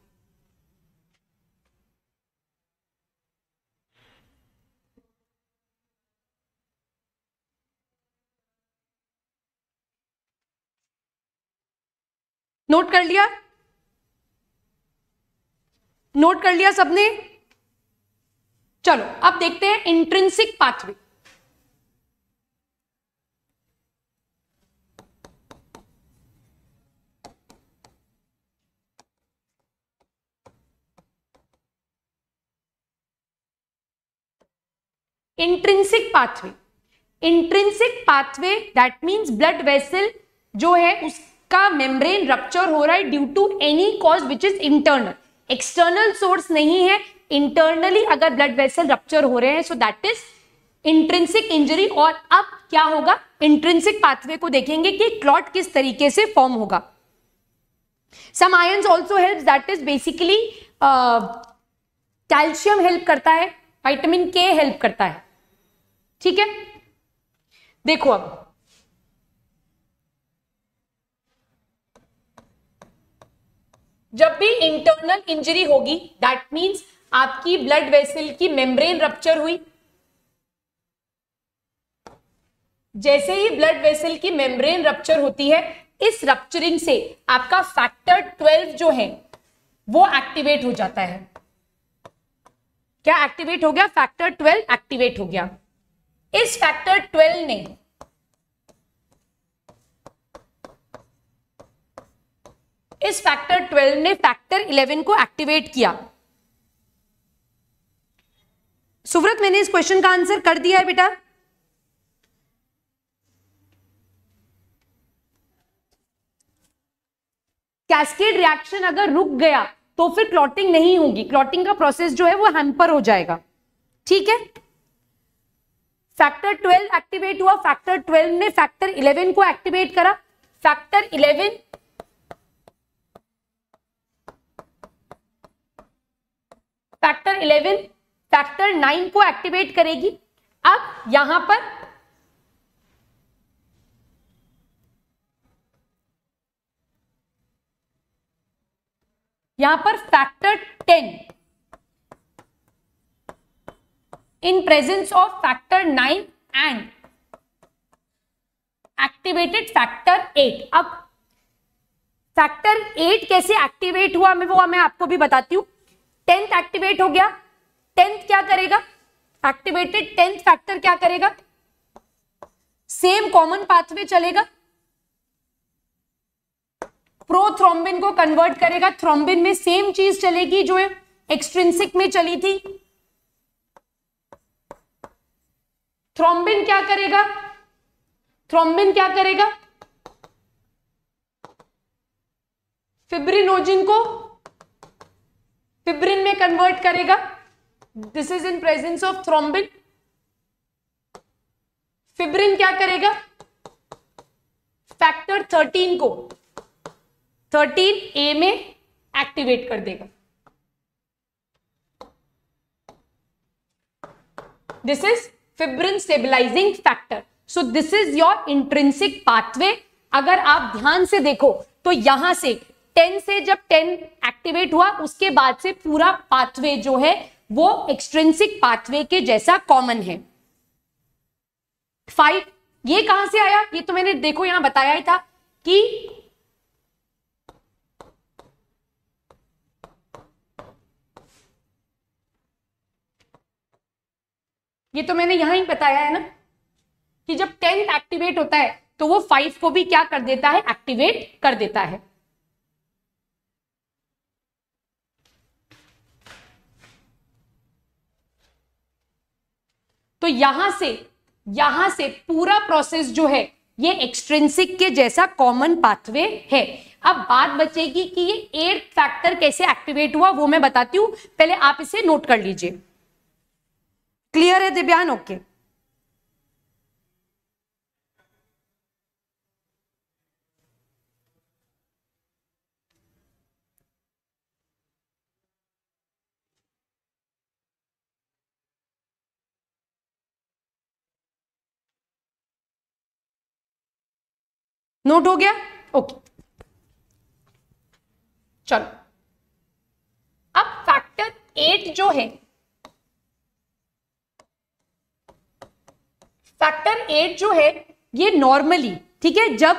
A: Note कर लिया? नोट कर लिया सबने? चलो अब देखते हैं intrinsic pathway. Intrinsic pathway, intrinsic pathway that means blood vessel जो है उसका मेम्ब्रेन रप्चर हो रहा है due to any cause which is internal, external source नहीं है, इंटरनली अगर ब्लड वेसल रप्चर हो रहे हैं, सो दैट इज इंट्रिंसिक इंजरी। और अब क्या होगा? इंट्रिंसिक पाथवे को देखेंगे कि क्लॉट किस तरीके से फॉर्म होगा। Some ions also helps, that is basically calcium help करता है, विटामिन के हेल्प करता है। ठीक है, देखो अब जब भी इंटरनल इंजरी होगी, दैट मींस आपकी ब्लड वेसल की मेम्ब्रेन रप्चर हुई। जैसे ही ब्लड वेसल की मेम्ब्रेन रप्चर होती है, इस रप्चरिंग से आपका फैक्टर 12 जो है वो एक्टिवेट हो जाता है। क्या एक्टिवेट हो गया? फैक्टर 12 एक्टिवेट हो गया। इस फैक्टर 12 ने फैक्टर 11 को एक्टिवेट किया। सुव्रत, मैंने इस क्वेश्चन का आंसर कर दिया है बेटा। कैस्केड रिएक्शन अगर रुक गया तो फिर क्लॉटिंग नहीं होगी, क्लॉटिंग का प्रोसेस जो है वो हैम्पर हो जाएगा। ठीक है, फैक्टर 12 एक्टिवेट हुआ, फैक्टर 12 ने फैक्टर 11 को एक्टिवेट करा। फैक्टर 11 फैक्टर 9 को एक्टिवेट करेगी। अब यहां पर factor 10 in presence of factor 9 and activated factor 8। अब फैक्टर 8 कैसे एक्टिवेट हुआ मैं आपको भी बताती हूं। 10th एक्टिवेट हो गया, 10th क्या करेगा? एक्टिवेटेड 10th फैक्टर क्या करेगा? सेम कॉमन पाथवे चलेगा, प्रोथ्रोम्बिन को कन्वर्ट करेगा। थ्रोम्बिन में सेम चीज चलेगी जो एक्सट्रिंसिक में चली थी। थ्रोम्बिन क्या करेगा? फिब्रिनोजिन को फिब्रिन में कन्वर्ट करेगा। This is in presence of thrombin. Fibrin क्या करेगा? फैक्टर 13 को 13A में एक्टिवेट कर देगा। This is fibrin stabilising factor. So this is your intrinsic pathway. अगर आप ध्यान से देखो तो यहां से 10 से जब 10 एक्टिवेट हुआ उसके बाद से पूरा पाथवे जो है वो एक्सट्रिंसिक पाथवे के जैसा कॉमन है। 5 ये कहां से आया? ये तो मैंने देखो यहां बताया ही था कि ये तो मैंने यहां ही बताया है ना कि जब 10th एक्टिवेट होता है तो वो 5 को भी क्या कर देता है? एक्टिवेट कर देता है। तो यहां से पूरा प्रोसेस जो है ये एक्सट्रिंसिक के जैसा कॉमन पाथवे है। अब बात बचेगी कि ये 8th फैक्टर कैसे एक्टिवेट हुआ, वो मैं बताती हूं, पहले आप इसे नोट कर लीजिए। क्लियर है दिव्यान? ओके। नोट हो गया? ओके, चलो। अब फैक्टर 8 जो है, ये नॉर्मली, ठीक है, जब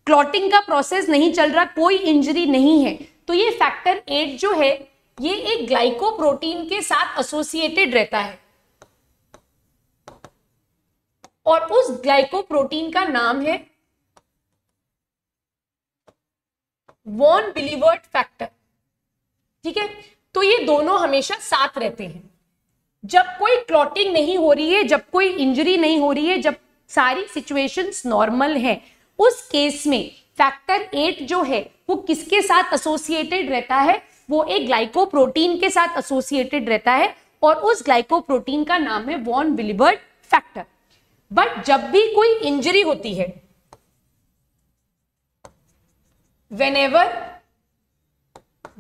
A: क्लॉटिंग का प्रोसेस नहीं चल रहा, कोई इंजरी नहीं है, तो ये फैक्टर 8 जो है ये एक ग्लाइकोप्रोटीन के साथ एसोसिएटेड रहता है और उस ग्लाइकोप्रोटीन का नाम है वॉन बिलीवर्ड फैक्टर। ठीक है, तो ये दोनों हमेशा साथ रहते हैं। जब कोई क्लॉटिंग नहीं हो रही है, जब कोई इंजरी नहीं हो रही है, जब सारी सिचुएशंस नॉर्मल है, उस केस में फैक्टर 8 जो है वो किसके साथ एसोसिएटेड रहता है? वो एक ग्लाइकोप्रोटीन के साथ एसोसिएटेड रहता है और उस ग्लाइकोप्रोटीन का नाम है वॉन बिलीवर्ड फैक्टर। बट जब भी कोई इंजरी होती है, whenever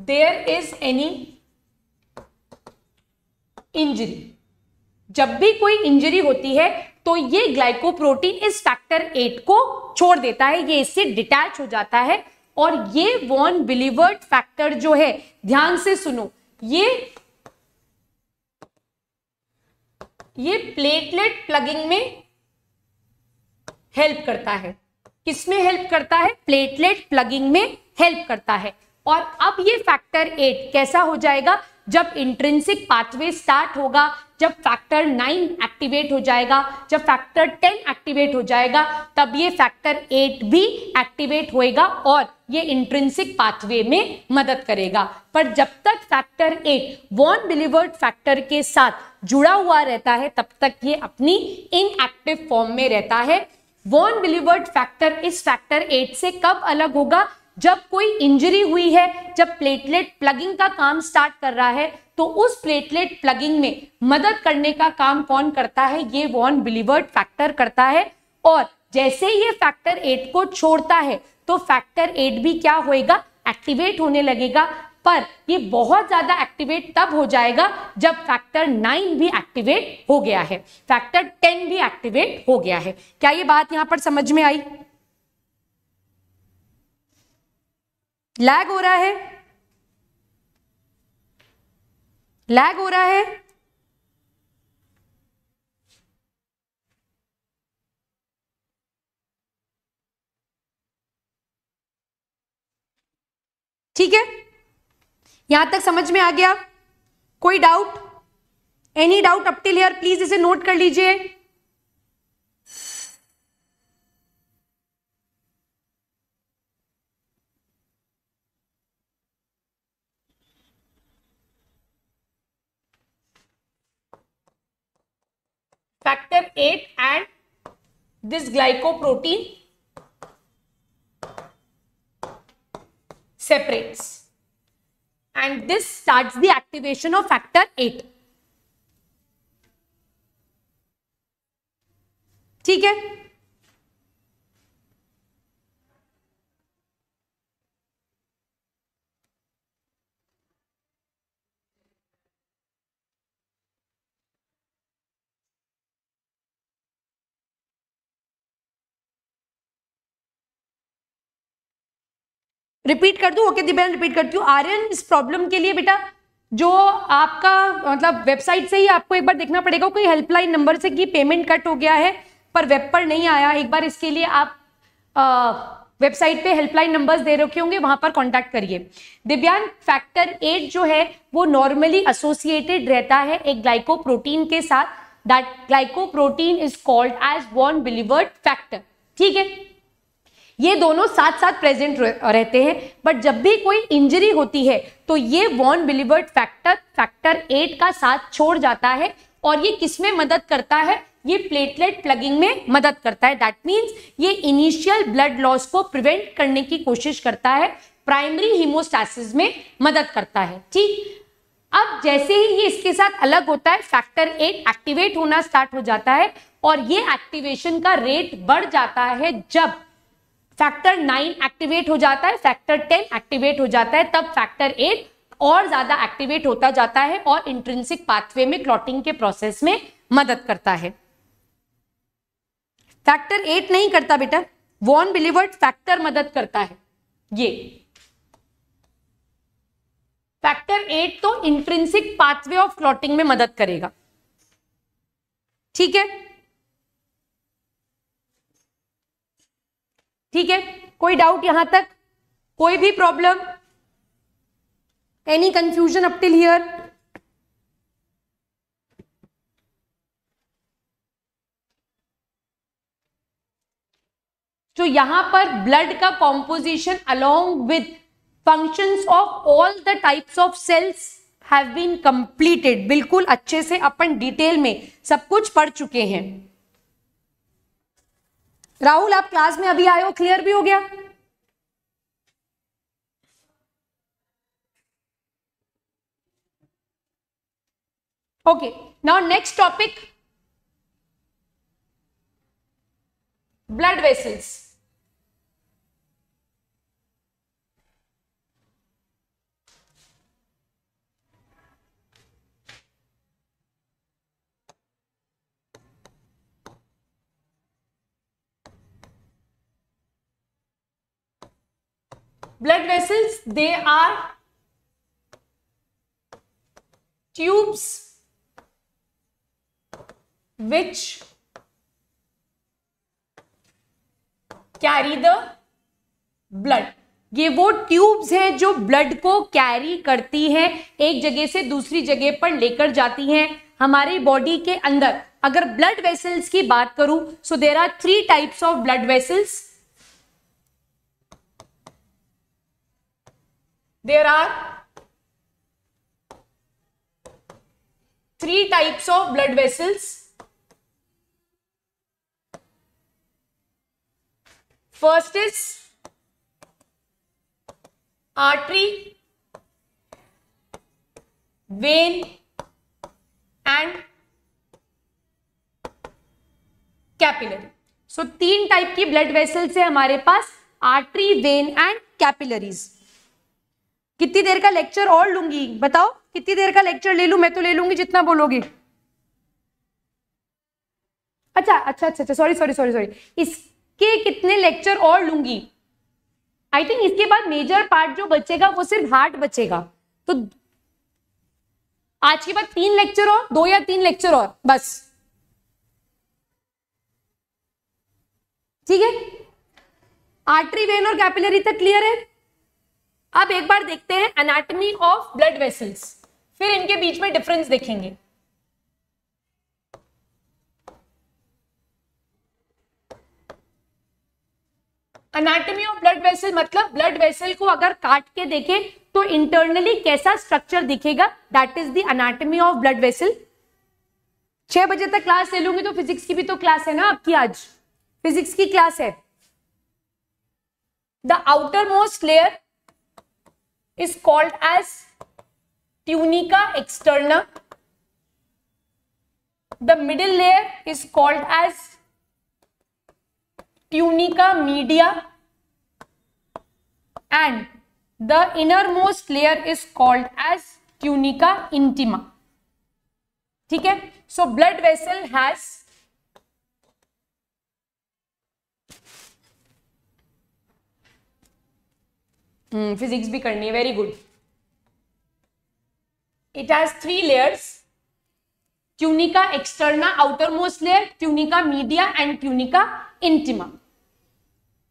A: there is any injury, जब भी कोई इंजरी होती है तो ये ग्लाइकोप्रोटीन इस फैक्टर 8 को छोड़ देता है, ये इससे डिटैच हो जाता है और ये वॉन बिलीवर्ड फैक्टर जो है, ध्यान से सुनो, ये प्लेटलेट प्लगिंग में हेल्प करता है। किसमें हेल्प करता है? प्लेटलेट प्लगिंग में हेल्प करता है। और अब ये फैक्टर 8 कैसा हो जाएगा? जब इंट्रिंसिक पाथवे स्टार्ट होगा, जब फैक्टर 9 एक्टिवेट हो जाएगा, जब फैक्टर 10 एक्टिवेट हो जाएगा, तब ये फैक्टर 8 भी एक्टिवेट होएगा और ये इंट्रिंसिक पाथवे में मदद करेगा। पर जब तक फैक्टर 8 वॉन बिलीवर्ड फैक्टर के साथ जुड़ा हुआ रहता है, तब तक ये अपनी इनएक्टिव फॉर्म में रहता है। वॉन बिलीवर्ड फैक्टर इस फैक्टर 8 से कब अलग होगा? जब कोई इंजरी हुई है, जब प्लेटलेट प्लगिंग का काम स्टार्ट कर रहा है, तो उस प्लेटलेट प्लगिंग में मदद करने का काम कौन करता है? ये वॉन बिलीवर्ड फैक्टर करता है। और जैसे ये फैक्टर 8 को छोड़ता है तो फैक्टर 8 भी क्या होएगा? एक्टिवेट होने लगेगा। पर ये बहुत ज्यादा एक्टिवेट तब हो जाएगा जब फैक्टर 9 भी एक्टिवेट हो गया है, फैक्टर 10 भी एक्टिवेट हो गया है। क्या ये बात यहां पर समझ में आई? लैग हो रहा है? लैग हो रहा है? ठीक है, यहां तक समझ में आ गया? कोई doubt? Any doubt up till here? Please इसे नोट कर लीजिए। Factor 8 and this glycoprotein separates and this starts the activation of factor 8. ठीक है, रिपीट कर दूं? ओके दिव्या, रिपीट करती हूँ। आर्यन, इस प्रॉब्लम के लिए बेटा जो आपका मतलब वेबसाइट से ही आपको एक बार देखना पड़ेगा कोई हेल्पलाइन नंबर से कि पेमेंट कट हो गया है पर वेब पर नहीं आया। एक बार इसके लिए आप वेबसाइट पे हेल्पलाइन नंबर्स दे रखे होंगे, वहां पर कांटेक्ट करिए। दिव्यांग, फैक्टर 8 जो है वो नॉर्मली एसोसिएटेड रहता है एक ग्लाइकोप्रोटीन के साथ। That glycoprotein is called as von Willebrand factor. ठीक है, ये दोनों साथ साथ प्रेजेंट रहते हैं, बट जब भी कोई इंजरी होती है तो ये वॉन बिलीवर्ड फैक्टर 8 का साथ छोड़ जाता है और ये किसमें मदद करता है, ये प्लेटलेट प्लगिंग में मदद करता है। दैट मींस ये इनिशियल ब्लड लॉस को प्रिवेंट करने की कोशिश करता है, प्राइमरी हीमोस्टैसिस में मदद करता है। ठीक, अब जैसे ही ये इसके साथ अलग होता है, फैक्टर 8 एक्टिवेट होना स्टार्ट हो जाता है और ये एक्टिवेशन का रेट बढ़ जाता है। जब फैक्टर 9 एक्टिवेट हो जाता है, फैक्टर 10 एक्टिवेट हो जाता है, तब फैक्टर 8 और ज्यादा एक्टिवेट होता जाता है और इंट्रिंसिक पाथवे में क्लॉटिंग के प्रोसेस में मदद करता है। फैक्टर 8 नहीं करता बेटा, वॉन बिलीवर्ड फैक्टर मदद करता है। ये फैक्टर 8 तो इंट्रिंसिक पाथवे ऑफ क्लॉटिंग में मदद करेगा। ठीक है, ठीक है, कोई डाउट यहां तक, कोई भी problem, any confusion up till here? तो यहां पर ब्लड का composition along with functions of all the types of cells have been completed. बिल्कुल अच्छे से अपन डिटेल में सब कुछ पढ़ चुके हैं। राहुल, आप क्लास में अभी आए हो, क्लियर भी हो गया? Okay, now next topic, blood vessels. Blood vessels, they are tubes which carry the blood। ये वो ट्यूब्स हैं जो ब्लड को कैरी करती हैं, एक जगह से दूसरी जगह पर लेकर जाती हैं हमारी बॉडी के अंदर। अगर ब्लड वेसल्स की बात करूं, so there are 3 types of blood vessels. There are 3 types of blood vessels. First is artery, vein and capillary. So 3 type की ब्लड वेसल्स है हमारे पास, आर्टरी, वेन एंड कैपिलरीज। कितनी देर का लेक्चर और लूंगी बताओ, कितनी देर का लेक्चर ले लूं? मैं तो ले लूंगी जितना बोलोगे। अच्छा, सॉरी, इसके कितने लेक्चर और लूंगी? आई थिंक इसके बाद मेजर पार्ट जो बचेगा वो सिर्फ हार्ट बचेगा। तो आज के बाद 3 लेक्चर और, 2 या 3 लेक्चर और बस। ठीक है, आर्टरी, वेन और कैपिलरी तक क्लियर है? अब एक बार देखते हैं एनाटॉमी ऑफ ब्लड वेसल्स, फिर इनके बीच में डिफरेंस देखेंगे। एनाटॉमी ऑफ ब्लड वेसल मतलब ब्लड वेसल को अगर काट के देखें तो इंटरनली कैसा स्ट्रक्चर दिखेगा, that is the anatomy of blood vessel. 6 बजे तक क्लास ले लूंगी तो फिजिक्स की भी तो क्लास है ना आपकी, आज फिजिक्स की क्लास है। The outer most layer is called as tunica externa. The middle layer is called as tunica media and the innermost layer is called as tunica intima. ठीक है, so blood vessel has physics भी करनी है, very good. It has 3 layers, tunica externa outer most layer, tunica media and tunica intima.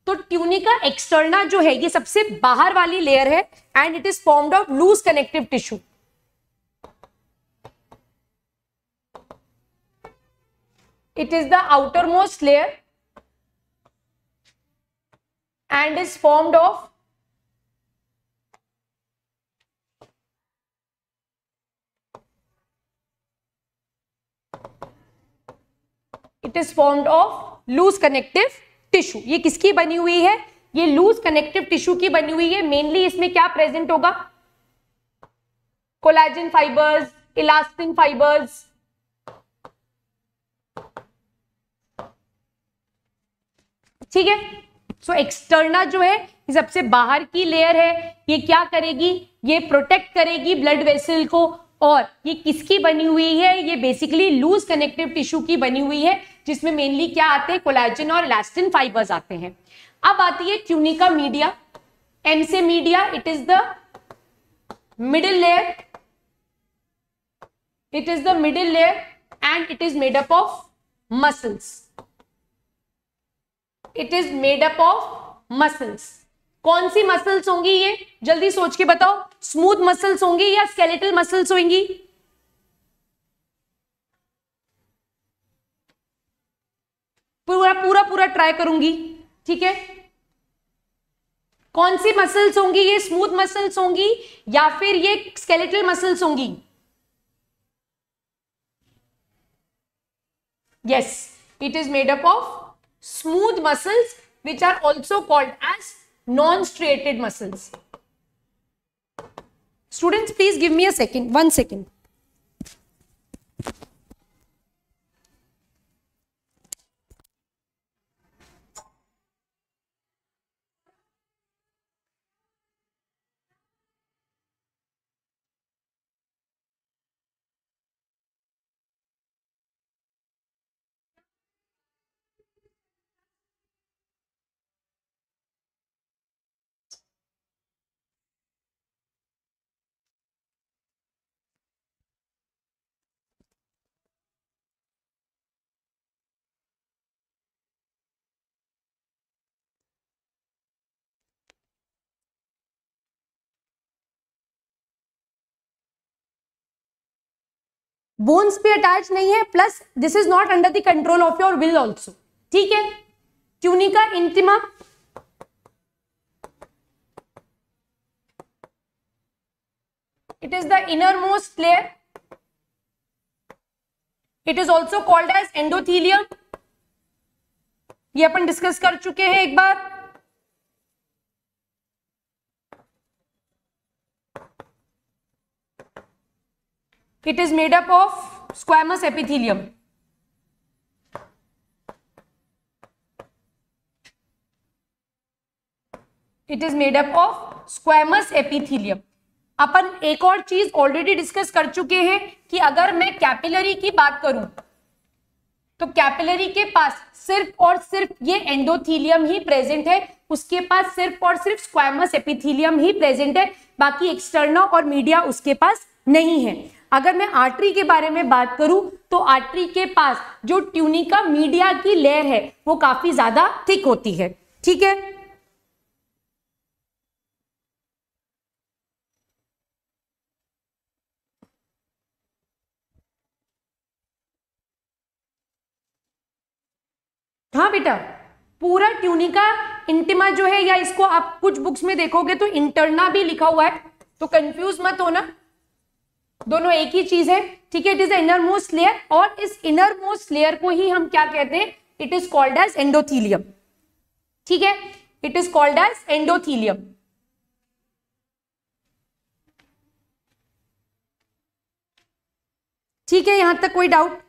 A: तो tunica externa जो है ये सबसे बाहर वाली लेयर है and it is formed of loose connective tissue. It is the outer most layer and is formed of it is formed of loose connective tissue. ये किसकी बनी हुई है? ये लूज कनेक्टिव टिश्यू की बनी हुई है। मेनली इसमें क्या प्रेजेंट होगा? कोलेजन फाइबर्स, इलास्टिन फाइबर्स, ठीक है। सो एक्सटर्ना जो है ये सबसे बाहर की लेयर है। ये क्या करेगी? ये प्रोटेक्ट करेगी ब्लड वेसल को। और ये किसकी बनी हुई है? ये बेसिकली लूज कनेक्टिव टिश्यू की बनी हुई है, जिसमें मेनली क्या आते हैं? कोलेजन और इलास्टिन फाइबर्स आते हैं। अब आती है ट्यूनिका मीडिया। एम से media, it is the middle layer, it is the middle layer and it is made up of muscles. It is made up of muscles. कौन सी मसल्स होंगी ये? जल्दी सोच के बताओ। स्मूथ मसल्स होंगी या स्केलेटल मसल्स होंगी? पूरा पूरा पूरा ट्राई करूंगी, ठीक है। कौन सी मसल्स होंगी ये? स्मूथ मसल्स होंगी या फिर ये स्केलेटल मसल्स होंगी? Yes, it is made up of smooth muscles which are also called as non-striated muscles. Students, please give me a second, 1 second. Bones भी अटैच नहीं है, plus this is not under the control of your will also, ठीक है। Tunica intima, it is the innermost layer. It is also called as endothelium. ये अपन discuss कर चुके हैं एक बार। It is made up of squamous epithelium. It is made up of squamous epithelium. अपन एक और चीज ऑलरेडी डिस्कस कर चुके हैं कि अगर मैं कैपिलरी की बात करूं तो कैपिलरी के पास सिर्फ और सिर्फ ये एंडोथीलियम ही प्रेजेंट है, उसके पास सिर्फ और सिर्फ स्क्वैमस एपिथीलियम ही प्रेजेंट है, बाकी एक्सटर्ना और मीडिया उसके पास नहीं है। अगर मैं आर्टरी के बारे में बात करूं तो आर्टरी के पास जो ट्यूनिका मीडिया की लेयर है वो काफी ज्यादा थिक होती है, ठीक है। हाँ बेटा, पूरा ट्यूनिका इंटिमा जो है, या इसको आप कुछ बुक्स में देखोगे तो इंटरना भी लिखा हुआ है, तो कंफ्यूज मत होना, दोनों एक ही चीज है, ठीक है। It is inner most layer, और इस इनर मोस्ट लेयर को ही हम क्या कहते हैं? It is called as endothelium, ठीक है। It is called as endothelium. ठीक है, यहां तक कोई डाउट?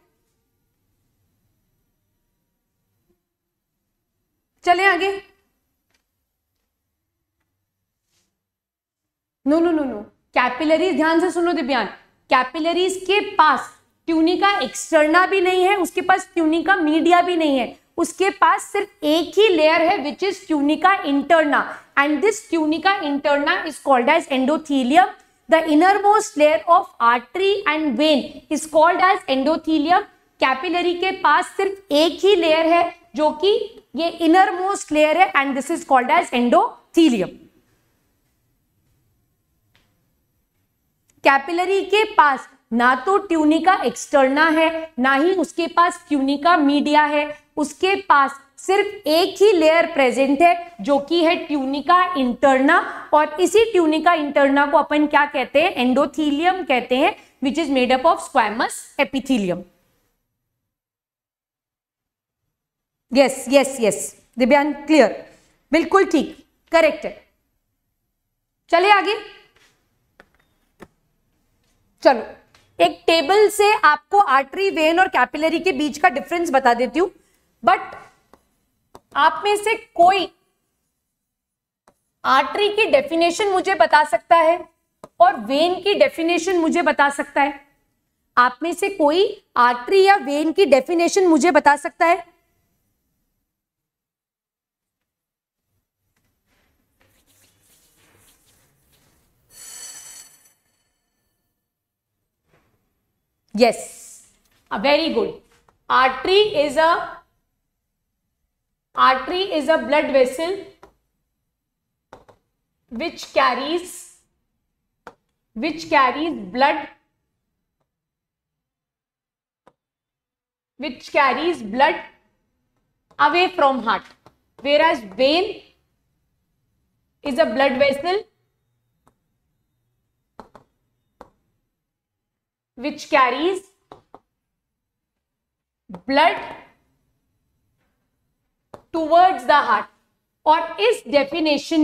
A: चलें आगे। No no no no, capillaries ध्यान से सुनो दिव्यांग, कैपिलरीज के पास ट्यूनिका एक्सटर्ना भी नहीं है, उसके पास ट्यूनिका मीडिया भी नहीं है, उसके पास सिर्फ एक ही लेयर है which is tunica interna, and this tunica interna is called as endothelium. The innermost layer of artery and vein is called as endothelium. Capillary के पास सिर्फ एक ही लेयर है जो कि ये इनर मोस्ट लेयर है, and this is called as endothelium. Capillary के पास ना तो ट्यूनिका एक्सटर्ना है, ना ही उसके पास ट्यूनिका मीडिया है, उसके पास सिर्फ एक ही लेयर प्रेजेंट है जो कि है ट्यूनिका इंटरना, और इसी ट्यूनिका इंटरना को अपन क्या कहते हैं? एंडोथीलियम कहते हैं, which is made up of squamous epithelium. Yes yes yes दिव्यांग, क्लियर, बिल्कुल ठीक, करेक्ट है। चलिए आगे, चलो एक टेबल से आपको आर्टरी, वेन और कैपिलरी के बीच का डिफरेंस बता देती हूं, बट आप में से कोई आर्टरी की डेफिनेशन मुझे बता सकता है और वेन की डेफिनेशन मुझे बता सकता है? आप में से कोई आर्टरी या वेन की डेफिनेशन मुझे बता सकता है? Yes, very good. Artery is a blood vessel which carries blood away from heart, whereas vein is a blood vessel which carries blood towards the heart। और इस डेफिनेशन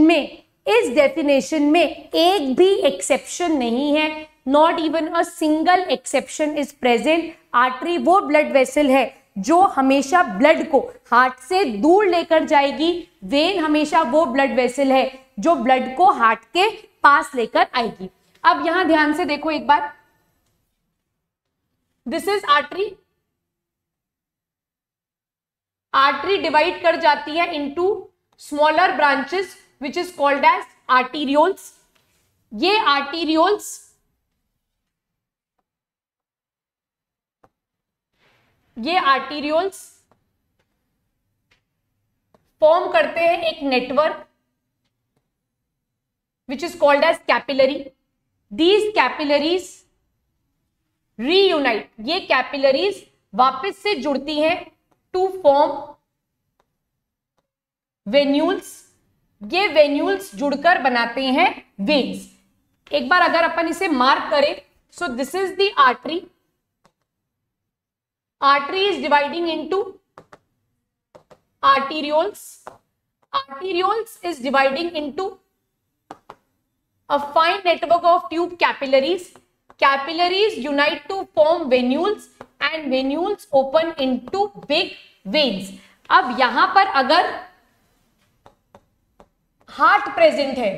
A: में एक भी एक्सेप्शन नहीं है, not even a single exception is present. Artery वो blood vessel है जो हमेशा ब्लड को हार्ट से दूर लेकर जाएगी, वेन हमेशा वो ब्लड वेसल है जो ब्लड को हार्ट के पास लेकर आएगी। अब यहां ध्यान से देखो एक बार, this is artery. Artery divide कर जाती है into smaller branches which is called as arterioles. ये आर्टीरियोल्स फॉर्म करते हैं एक network which is called as capillary. These capillaries reunite, ये कैपिलरीज वापस से जुड़ती हैं टू फॉर्म वेन्यूल्स। ये वेन्यूल्स जुड़कर बनाते हैं वेन्स। एक बार अगर अपन इसे मार्क करें, सो this is the artery. Artery is dividing into arterioles. Arterioles is dividing into a fine network of tube capillaries. Capillaries unite to form venules and venules open into big veins. अब यहां पर अगर heart present है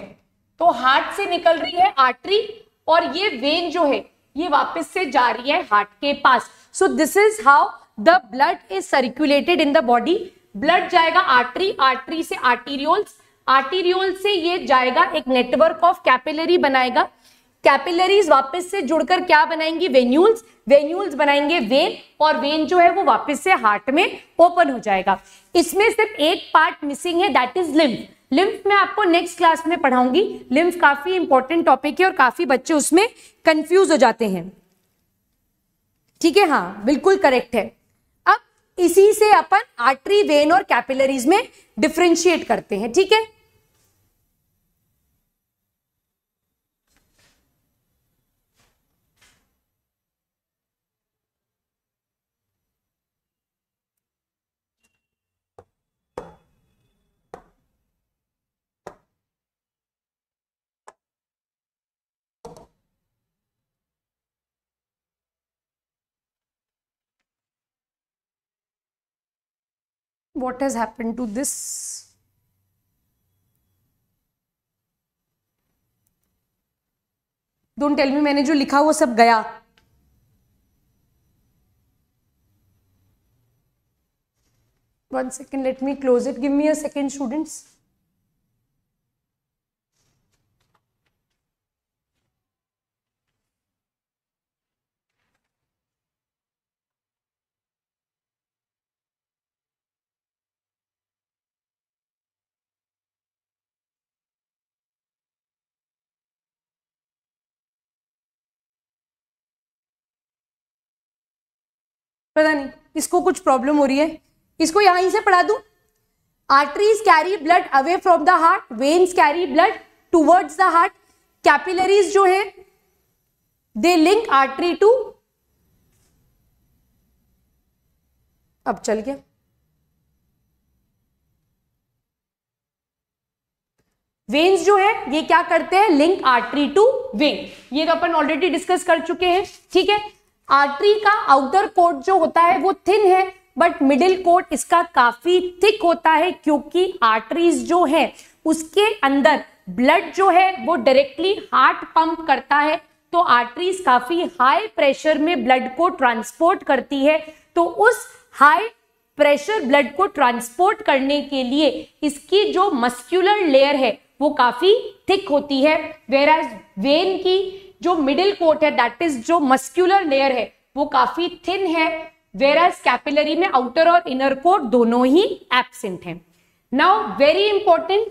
A: तो heart से निकल रही है आर्टरी और ये वेन जो है ये वापस से जा रही है हार्ट के पास। So this is how the blood is circulated in the body. Blood जाएगा आर्टरी, आर्टरी से आर्टीरियोल्स, आर्टीरियोल से ये जाएगा एक नेटवर्क ऑफ कैपिलरी बनाएगा। कैपिलरीज वापस से जुड़कर क्या बनाएंगी? वेन्यूल्स, वेन्यूल्स बनाएंगे वेन और वेन जो है वो वापस से हार्ट में ओपन हो जाएगा। इसमें सिर्फ एक पार्ट मिसिंग है, दैट इज लिम्फ। लिम्फ मैं आपको नेक्स्ट क्लास में पढ़ाऊंगी। लिम्फ काफी इंपॉर्टेंट टॉपिक है और काफी बच्चे उसमें कंफ्यूज हो जाते हैं। ठीक है, हाँ बिल्कुल करेक्ट है। अब इसी से अपन आर्टरी, वेन और कैपिलरीज में डिफरेंशिएट करते हैं। ठीक है, what has happened to this? Don't tell me मैंने जो लिखा वो सब गया। One second, let me close it. Give me a second, students. पता नहीं इसको कुछ प्रॉब्लम हो रही है, इसको यहीं से पढ़ा दूं। Arteries carry blood away from the heart, veins carry blood towards the heart, capillaries जो है दे लिंक आर्टरी टू, अब चल गया, वेन्स जो है ये क्या करते हैं, लिंक आर्टरी टू वेन, ये तो अपन ऑलरेडी डिस्कस कर चुके हैं, ठीक है। आर्टरी का आउटर कोट जो होता है वो थिन है, बट मिडिल कोट इसका काफी थिक होता है, क्योंकि आर्टरीज जो है उसके अंदर ब्लड जो है वो डायरेक्टली हार्ट पंप करता है, तो आर्टरीज काफी हाई प्रेशर में ब्लड को ट्रांसपोर्ट करती है। तो उस हाई प्रेशर ब्लड को ट्रांसपोर्ट करने के लिए इसकी जो मस्कुलर लेयर है वो काफी थिक होती है, वेराज वेन की जो मिडिल कोट है दैट इज जो मस्कुलर लेयर है वो काफी थिन है, वेराज कैपिलरी में आउटर और इनर कोट दोनों ही एब्सेंट है। Now very important,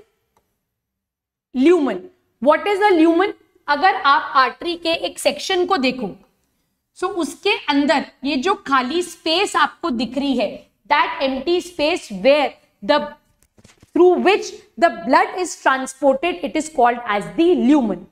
A: lumen. What is a lumen? अगर आप आर्टरी के एक सेक्शन को देखो, सो उसके अंदर ये जो खाली स्पेस आपको दिख रही है, that empty space where the through which the blood is transported, it is called as the lumen.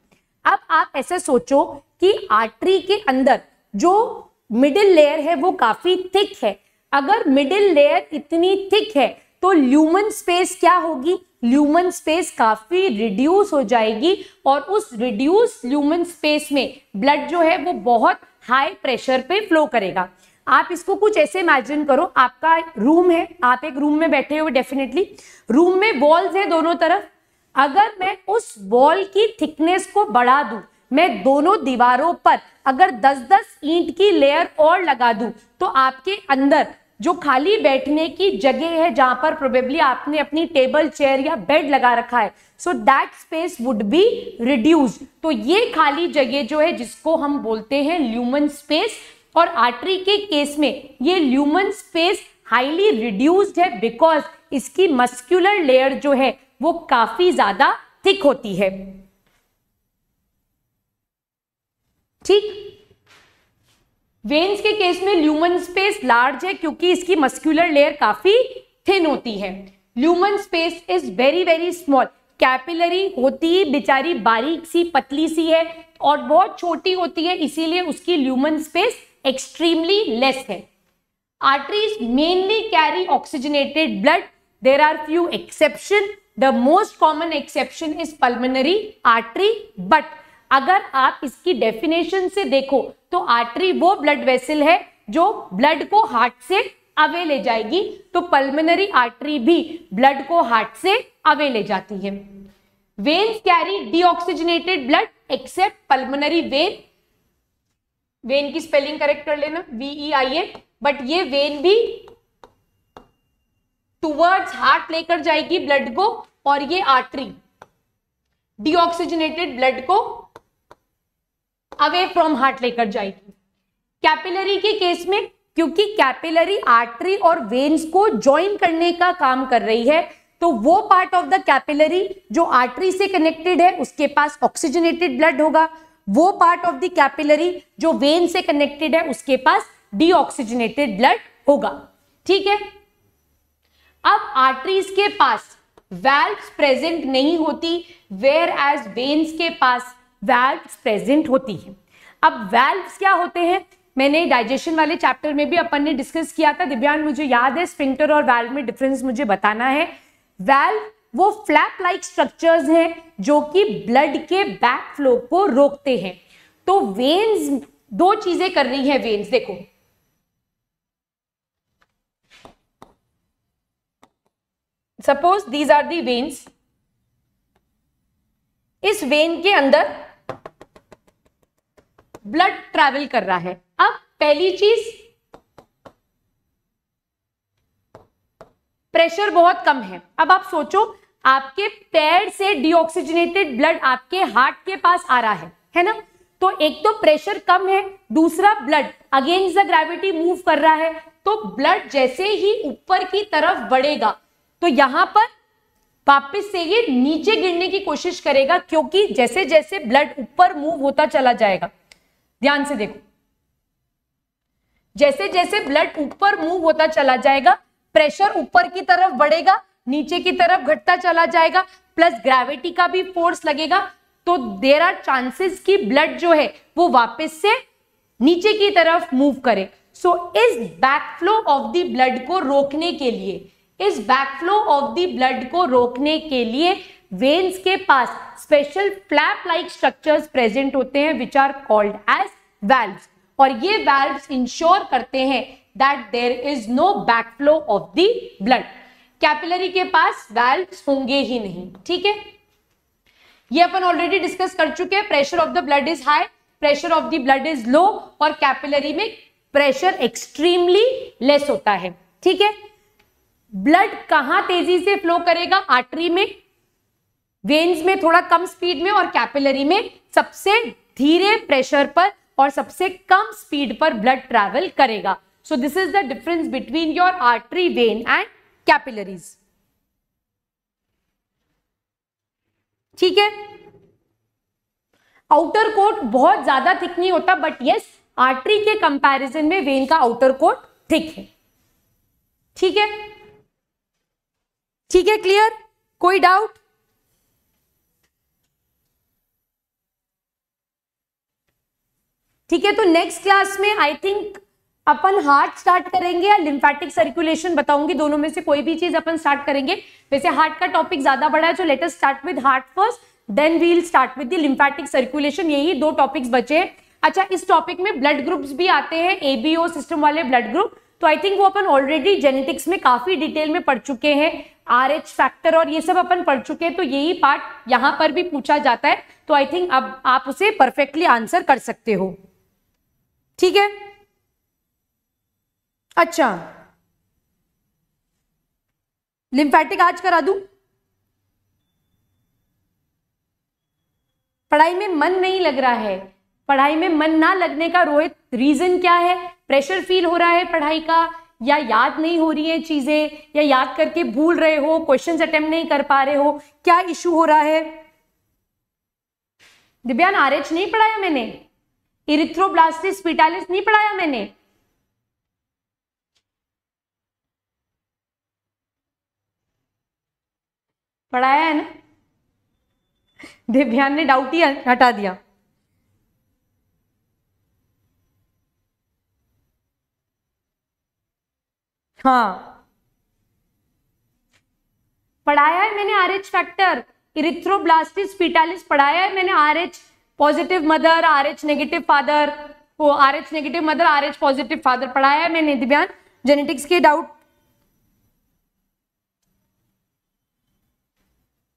A: अब आप ऐसे सोचो कि आर्टरी के अंदर जो मिडिल लेयर है वो काफी थिक है, अगर मिडिल लेयर इतनी थिक है तो ल्यूमन स्पेस क्या होगी, ल्यूमन स्पेस काफी रिड्यूस हो जाएगी, और उस रिड्यूस ल्यूमन स्पेस में ब्लड जो है वो बहुत हाई प्रेशर पे फ्लो करेगा। आप इसको कुछ ऐसे इमेजिन करो, आपका रूम है, आप एक रूम में बैठे हुए, डेफिनेटली रूम में वॉल्स है दोनों तरफ, अगर मैं उस वॉल की थिकनेस को बढ़ा दूं, मैं दोनों दीवारों पर अगर 10-10 ईंट की लेयर और लगा दूं, तो आपके अंदर जो खाली बैठने की जगह है जहां पर प्रोबेबली आपने अपनी टेबल चेयर या बेड लगा रखा है, so that space would be reduced. तो ये खाली जगह जो है जिसको हम बोलते हैं ल्यूमन स्पेस, और आर्टरी के केस में ये ल्यूमन स्पेस हाईली रिड्यूस्ड है बिकॉज इसकी मस्कुलर लेयर जो है वो काफी ज्यादा थिक होती है, ठीक। वेन्स के केस में ल्यूमन स्पेस लार्ज है क्योंकि इसकी मस्कुलर लेयर काफी थिन होती है। Lumen space is very very small, capillary होती है बेचारी बारीक सी पतली सी है और बहुत छोटी होती है, इसीलिए उसकी ल्यूमन स्पेस एक्सट्रीमली लेस है। Arteries mainly carry oxygenated blood, there are few exception, the most common exception is pulmonary artery, but अगर आप इसकी डेफिनेशन से देखो तो आर्टरी वो ब्लड वेसल है जो ब्लड को हार्ट से अवे ले जाएगी, तो पल्मोनरी आर्टरी भी ब्लड को हार्ट से अवे ले जाती है। Veins carry deoxygenated blood accept pulmonary vein, when की स्पेलिंग करेक्ट कर लेना, VEIN, बट ये वेन भी टुवर्ड्स हार्ट लेकर जाएगी ब्लड को, और ये आर्टरी डीऑक्सीजनेटेड ब्लड को अवे फ्रॉम हार्ट लेकर जाएगी। कैपिलरी के केस में, क्योंकि कैपिलरी आर्टरी और वेन्स को ज्वाइन करने का काम कर रही है, तो वो पार्ट ऑफ द कैपिलरी जो आर्टरी से कनेक्टेड है उसके पास ऑक्सीजनेटेड ब्लड होगा, वो पार्ट ऑफ द कैपिलरी जो वेन से कनेक्टेड है उसके पास डीऑक्सीजनेटेड ब्लड होगा, ठीक है। अब आर्टरीज के पास वैल्व्स प्रेजेंट नहीं होती, वेयर एज वेन्स के पास वैल्व्स प्रेजेंट होती है। अब वैल्व्स क्या होते हैं, मैंने डाइजेशन वाले चैप्टर में भी अपन ने डिस्कस किया था, दिव्यांग मुझे याद है, स्फिंक्टर और वैल्व में डिफरेंस मुझे बताना है। वैल्व वो फ्लैप लाइक स्ट्रक्चर्स हैं जो कि ब्लड के बैक फ्लो को रोकते हैं। तो वेन्स दो चीजें कर रही है, वेन्स देखो, suppose these are the veins, इस वेन के अंदर ब्लड ट्रैवल कर रहा है। अब पहली चीज, प्रेशर बहुत कम है। अब आप सोचो आपके पैर से डीऑक्सीजनेटेड ब्लड आपके हार्ट के पास आ रहा है ना, तो एक तो प्रेशर कम है, दूसरा blood against the gravity move कर रहा है, तो ब्लड जैसे ही ऊपर की तरफ बढ़ेगा तो यहां पर वापस से ये नीचे गिरने की कोशिश करेगा, क्योंकि जैसे जैसे ब्लड ऊपर मूव होता चला जाएगा, ध्यान से देखो, जैसे जैसे ब्लड ऊपर मूव होता चला जाएगा प्रेशर ऊपर की तरफ बढ़ेगा, नीचे की तरफ घटता चला जाएगा, प्लस ग्रेविटी का भी फोर्स लगेगा, तो देयर आर चांसेस कि ब्लड जो है वो वापस से नीचे की तरफ मूव करे। सो इस बैकफ्लो ऑफ द ब्लड को रोकने के लिए, इस बैकफ्लो ऑफ द ब्लड को रोकने के लिए वेन्स के पास special flap like structures present होते हैं which are called as valves, और ये वाल्व्स इंश्योर करते हैं that there is no backflow of the blood. Capillary के पास वाल्व्स होंगे ही नहीं, ठीक है। ये अपन ऑलरेडी डिस्कस कर चुके हैं। Pressure of the blood is high, pressure of the blood is low, और कैपिलरी में प्रेशर एक्सट्रीमली लेस होता है, ठीक है। ब्लड कहां तेजी से फ्लो करेगा? आर्टरी में, वेन्स में थोड़ा कम स्पीड में, और कैपिलरी में सबसे धीरे प्रेशर पर और सबसे कम स्पीड पर ब्लड ट्रैवल करेगा। सो this is the difference between your artery, when and capillaries, ठीक है। आउटर कोट बहुत ज्यादा थिक नहीं होता, बट यस आर्टरी के कंपैरिजन में वेन का आउटर कोट थिक है, ठीक है। ठीक है, क्लियर? कोई डाउट? ठीक है, तो नेक्स्ट क्लास में I think upon heart start करेंगे या लिम्फेटिक सर्कुलेशन, बताऊंगी दोनों में से कोई भी चीज अपन स्टार्ट करेंगे। वैसे हार्ट का टॉपिक ज्यादा बड़ा है, तो let us start with heart first, then we will start with the lymphatic circulation. यही दो टॉपिक्स बचे हैं। अच्छा, इस टॉपिक में ब्लड ग्रुप्स भी आते हैं, ABO सिस्टम वाले ब्लड ग्रुप, तो आई थिंक वो अपन ऑलरेडी जेनेटिक्स में काफी डिटेल में पढ़ चुके हैं। RH फैक्टर और ये सब अपन पढ़ चुके हैं, तो यही पार्ट यहां पर भी पूछा जाता है, तो आई थिंक अब आप उसे परफेक्टली आंसर कर सकते हो, ठीक है। अच्छा, लिम्फेटिक आज करा दूं? पढ़ाई में मन नहीं लग रहा है। पढ़ाई में मन ना लगने का रोहित रीजन क्या है? प्रेशर फील हो रहा है पढ़ाई का, या याद नहीं हो रही है चीजें, या याद करके भूल रहे हो, क्वेश्चंस अटेम्प्ट नहीं कर पा रहे हो, क्या इशू हो रहा है? दिव्यान, RH नहीं पढ़ाया मैंने, इरिथ्रोब्लास्टिस फीटालिस नहीं पढ़ाया मैंने। पढ़ाया है ना? दिव्यान ने डाउट ही हटा दिया। हाँ, पढ़ाया है मैंने RH फैक्टर, इरिथ्रोब्लास्टिस फीटालिस पढ़ाया है मैंने, RH positive mother, RH negative father, वो RH negative mother, RH positive father पढ़ाया है मैंने। दिव्यान, जेनेटिक्स के डाउट?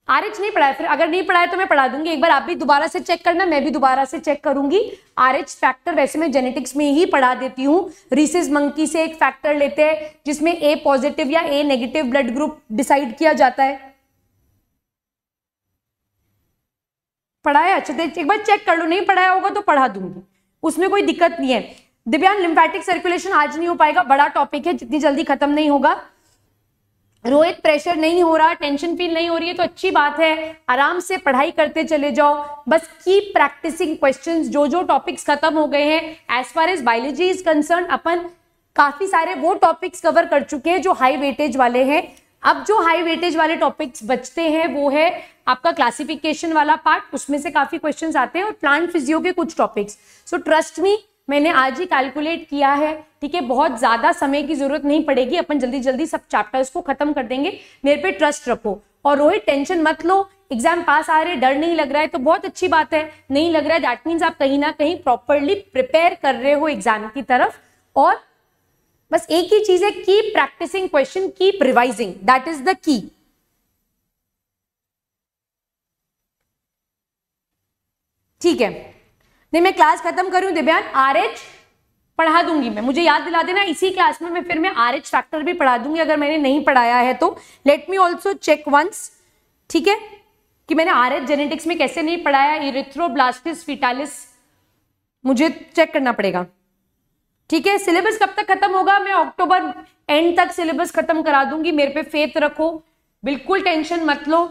A: RH नहीं पढ़ाया? फिर अगर नहीं पढ़ाया तो मैं पढ़ा दूंगी, एक बार आप भी दोबारा से चेक करना, मैं भी दोबारा से चेक करूंगी। RH फैक्टर वैसे मैं जेनेटिक्स में ही पढ़ा देती हूँ। रीसेस मंकी से एक फैक्टर लेते हैं जिसमें A पॉजिटिव या A negative blood group decide किया जाता है। पढ़ाया? अच्छा, एक बार चेक कर लो, नहीं पढ़ाया होगा तो पढ़ा दूंगी, उसमें कोई दिक्कत नहीं है। दिव्यांग, लिम्फेटिक सर्कुलेशन आज नहीं हो पाएगा, बड़ा टॉपिक है, जितनी जल्दी खत्म नहीं होगा। रोहित, प्रेशर नहीं हो रहा, टेंशन फील नहीं हो रही है तो अच्छी बात है, आराम से पढ़ाई करते चले जाओ, बस कीप प्रैक्टिसिंग क्वेश्चंस। जो जो टॉपिक्स खत्म हो गए हैं as far as biology is concern, अपन काफी सारे वो टॉपिक्स कवर कर चुके हैं जो हाई वेटेज वाले हैं। अब जो हाई वेटेज वाले टॉपिक्स बचते हैं वो है आपका क्लासिफिकेशन वाला पार्ट, उसमें से काफी क्वेश्चंस आते हैं, और प्लांट फिजियो के कुछ टॉपिक्स। सो ट्रस्ट मी, मैंने आज ही कैलकुलेट किया है, ठीक है, बहुत ज्यादा समय की जरूरत नहीं पड़ेगी, अपन जल्दी जल्दी सब चैप्टर्स को खत्म कर देंगे, मेरे पे ट्रस्ट रखो। और रोहित, टेंशन मत लो, एग्जाम पास आ रहे, डर नहीं लग रहा है तो बहुत अच्छी बात है। नहीं लग रहा है दैट मीन्स आप कहीं ना कहीं प्रॉपरली प्रिपेयर कर रहे हो एग्जाम की तरफ, और बस एक ही चीज है, keep practising question, keep revising, that is the key. ठीक है, नहीं मैं क्लास खत्म करूं दिव्यांग, RH पढ़ा दूंगी मैं, मुझे याद दिला देना इसी क्लास में, मैं फिर मैं RH फैक्टर भी पढ़ा दूंगी अगर मैंने नहीं पढ़ाया है तो। Let me also check once, ठीक है, कि मैंने RH जेनेटिक्स में कैसे नहीं पढ़ाया, इरिथ्रोब्लास्टिस फीटालिस मुझे चेक करना पड़ेगा, ठीक है। सिलेबस कब तक खत्म होगा? मैं अक्टूबर एंड तक सिलेबस खत्म करा दूंगी, मेरे पे फेथ रखो, बिल्कुल टेंशन मत लो।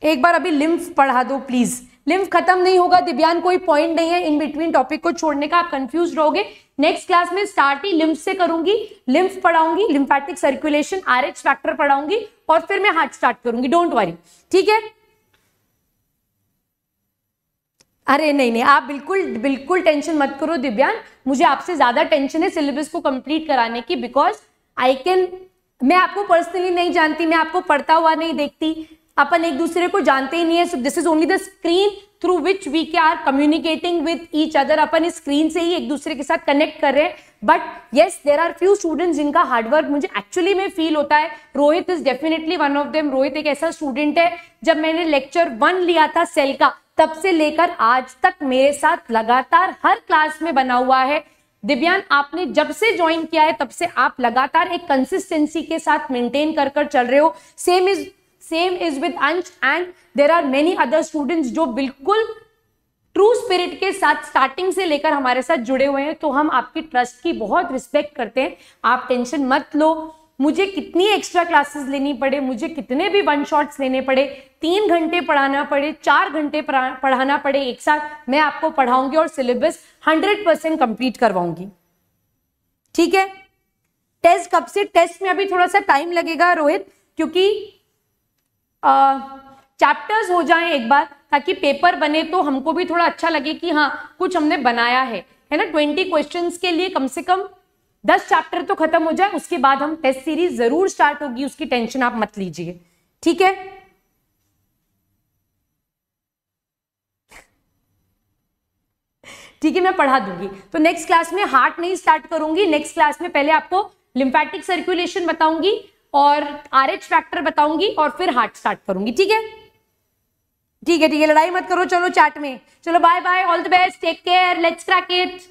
A: एक बार अभी लिम्फ पढ़ा दो प्लीज, लिम्फ खत्म नहीं होगा दिव्यांग, कोई पॉइंट नहीं है इन बिटवीन टॉपिक को छोड़ने का, आप कंफ्यूज रहोगे। नेक्स्ट क्लास में स्टार्ट ही लिम्फ से करूंगी, लिम्फ पढ़ाऊंगी, लिम्फेटिक सर्कुलेशन, RH फैक्टर पढ़ाऊंगी, और फिर मैं हार्ट स्टार्ट करूंगी, डोंट वरी, ठीक है। अरे नहीं नहीं, आप बिल्कुल बिल्कुल टेंशन मत करो दिव्यांग, मुझे आपसे ज्यादा टेंशन है सिलेबस को कंप्लीट कराने की, बिकॉज मैं आपको पर्सनली नहीं जानती, मैं आपको पढ़ता हुआ नहीं देखती, अपन एक दूसरे को जानते ही नहीं है. So this is only the screen through which we के are communicating with each other. अपन इस स्क्रीन से ही एक दूसरे के साथ कनेक्ट कर रहे हैं. But yes, there are few students जिनका हार्डवर्क मुझे एक्चुअली में फील होता है. Rohit is definitely one of them. Rohit एक ऐसा स्टूडेंट है, जब मैंने लेक्चर 1 लिया था सेल का, तब से लेकर आज तक मेरे साथ लगातार हर क्लास में बना हुआ है. दिव्यांग, आपने जब से ज्वाइन किया है तब से आप लगातार एक कंसिस्टेंसी के साथ मेंटेन कर कर चल रहे हो. Same is with Ansh, and there are many other students जो बिल्कुल ट्रू स्पिरिट के साथ स्टार्टिंग से लेकर हमारे साथ जुड़े हुए हैं. तो हम आपकी ट्रस्ट की बहुत रिस्पेक्ट करते हैं. आप टेंशन मत लो. मुझे कितनी एक्स्ट्रा क्लासेस लेनी पड़े, मुझे कितने भी वन शॉट्स लेने पड़े, 3 घंटे पढ़ाना पड़े, 4 घंटे पढ़ाना पड़े एक साथ, मैं आपको पढ़ाऊंगी और सिलेबस 100% कंप्लीट करवाऊंगी. ठीक है. टेस्ट कब से? टेस्ट में अभी थोड़ा सा टाइम लगेगा रोहित, क्योंकि चैप्टर्स हो जाएं एक बार, ताकि पेपर बने तो हमको भी थोड़ा अच्छा लगे कि हाँ कुछ हमने बनाया है ना. 20 क्वेश्चंस के लिए कम से कम 10 चैप्टर तो खत्म हो जाए, उसके बाद हम टेस्ट सीरीज जरूर स्टार्ट होगी, उसकी टेंशन आप मत लीजिए. ठीक है. ठीक है, मैं पढ़ा दूंगी. तो नेक्स्ट क्लास में हार्ट नहीं स्टार्ट करूंगी. नेक्स्ट क्लास में पहले आपको लिम्फेटिक सर्कुलेशन बताऊंगी और RH फैक्टर बताऊंगी और फिर हार्ट स्टार्ट करूंगी. ठीक है. ठीक है, लड़ाई मत करो. चलो चैट में. चलो bye bye, all the best, take care, let's crack it.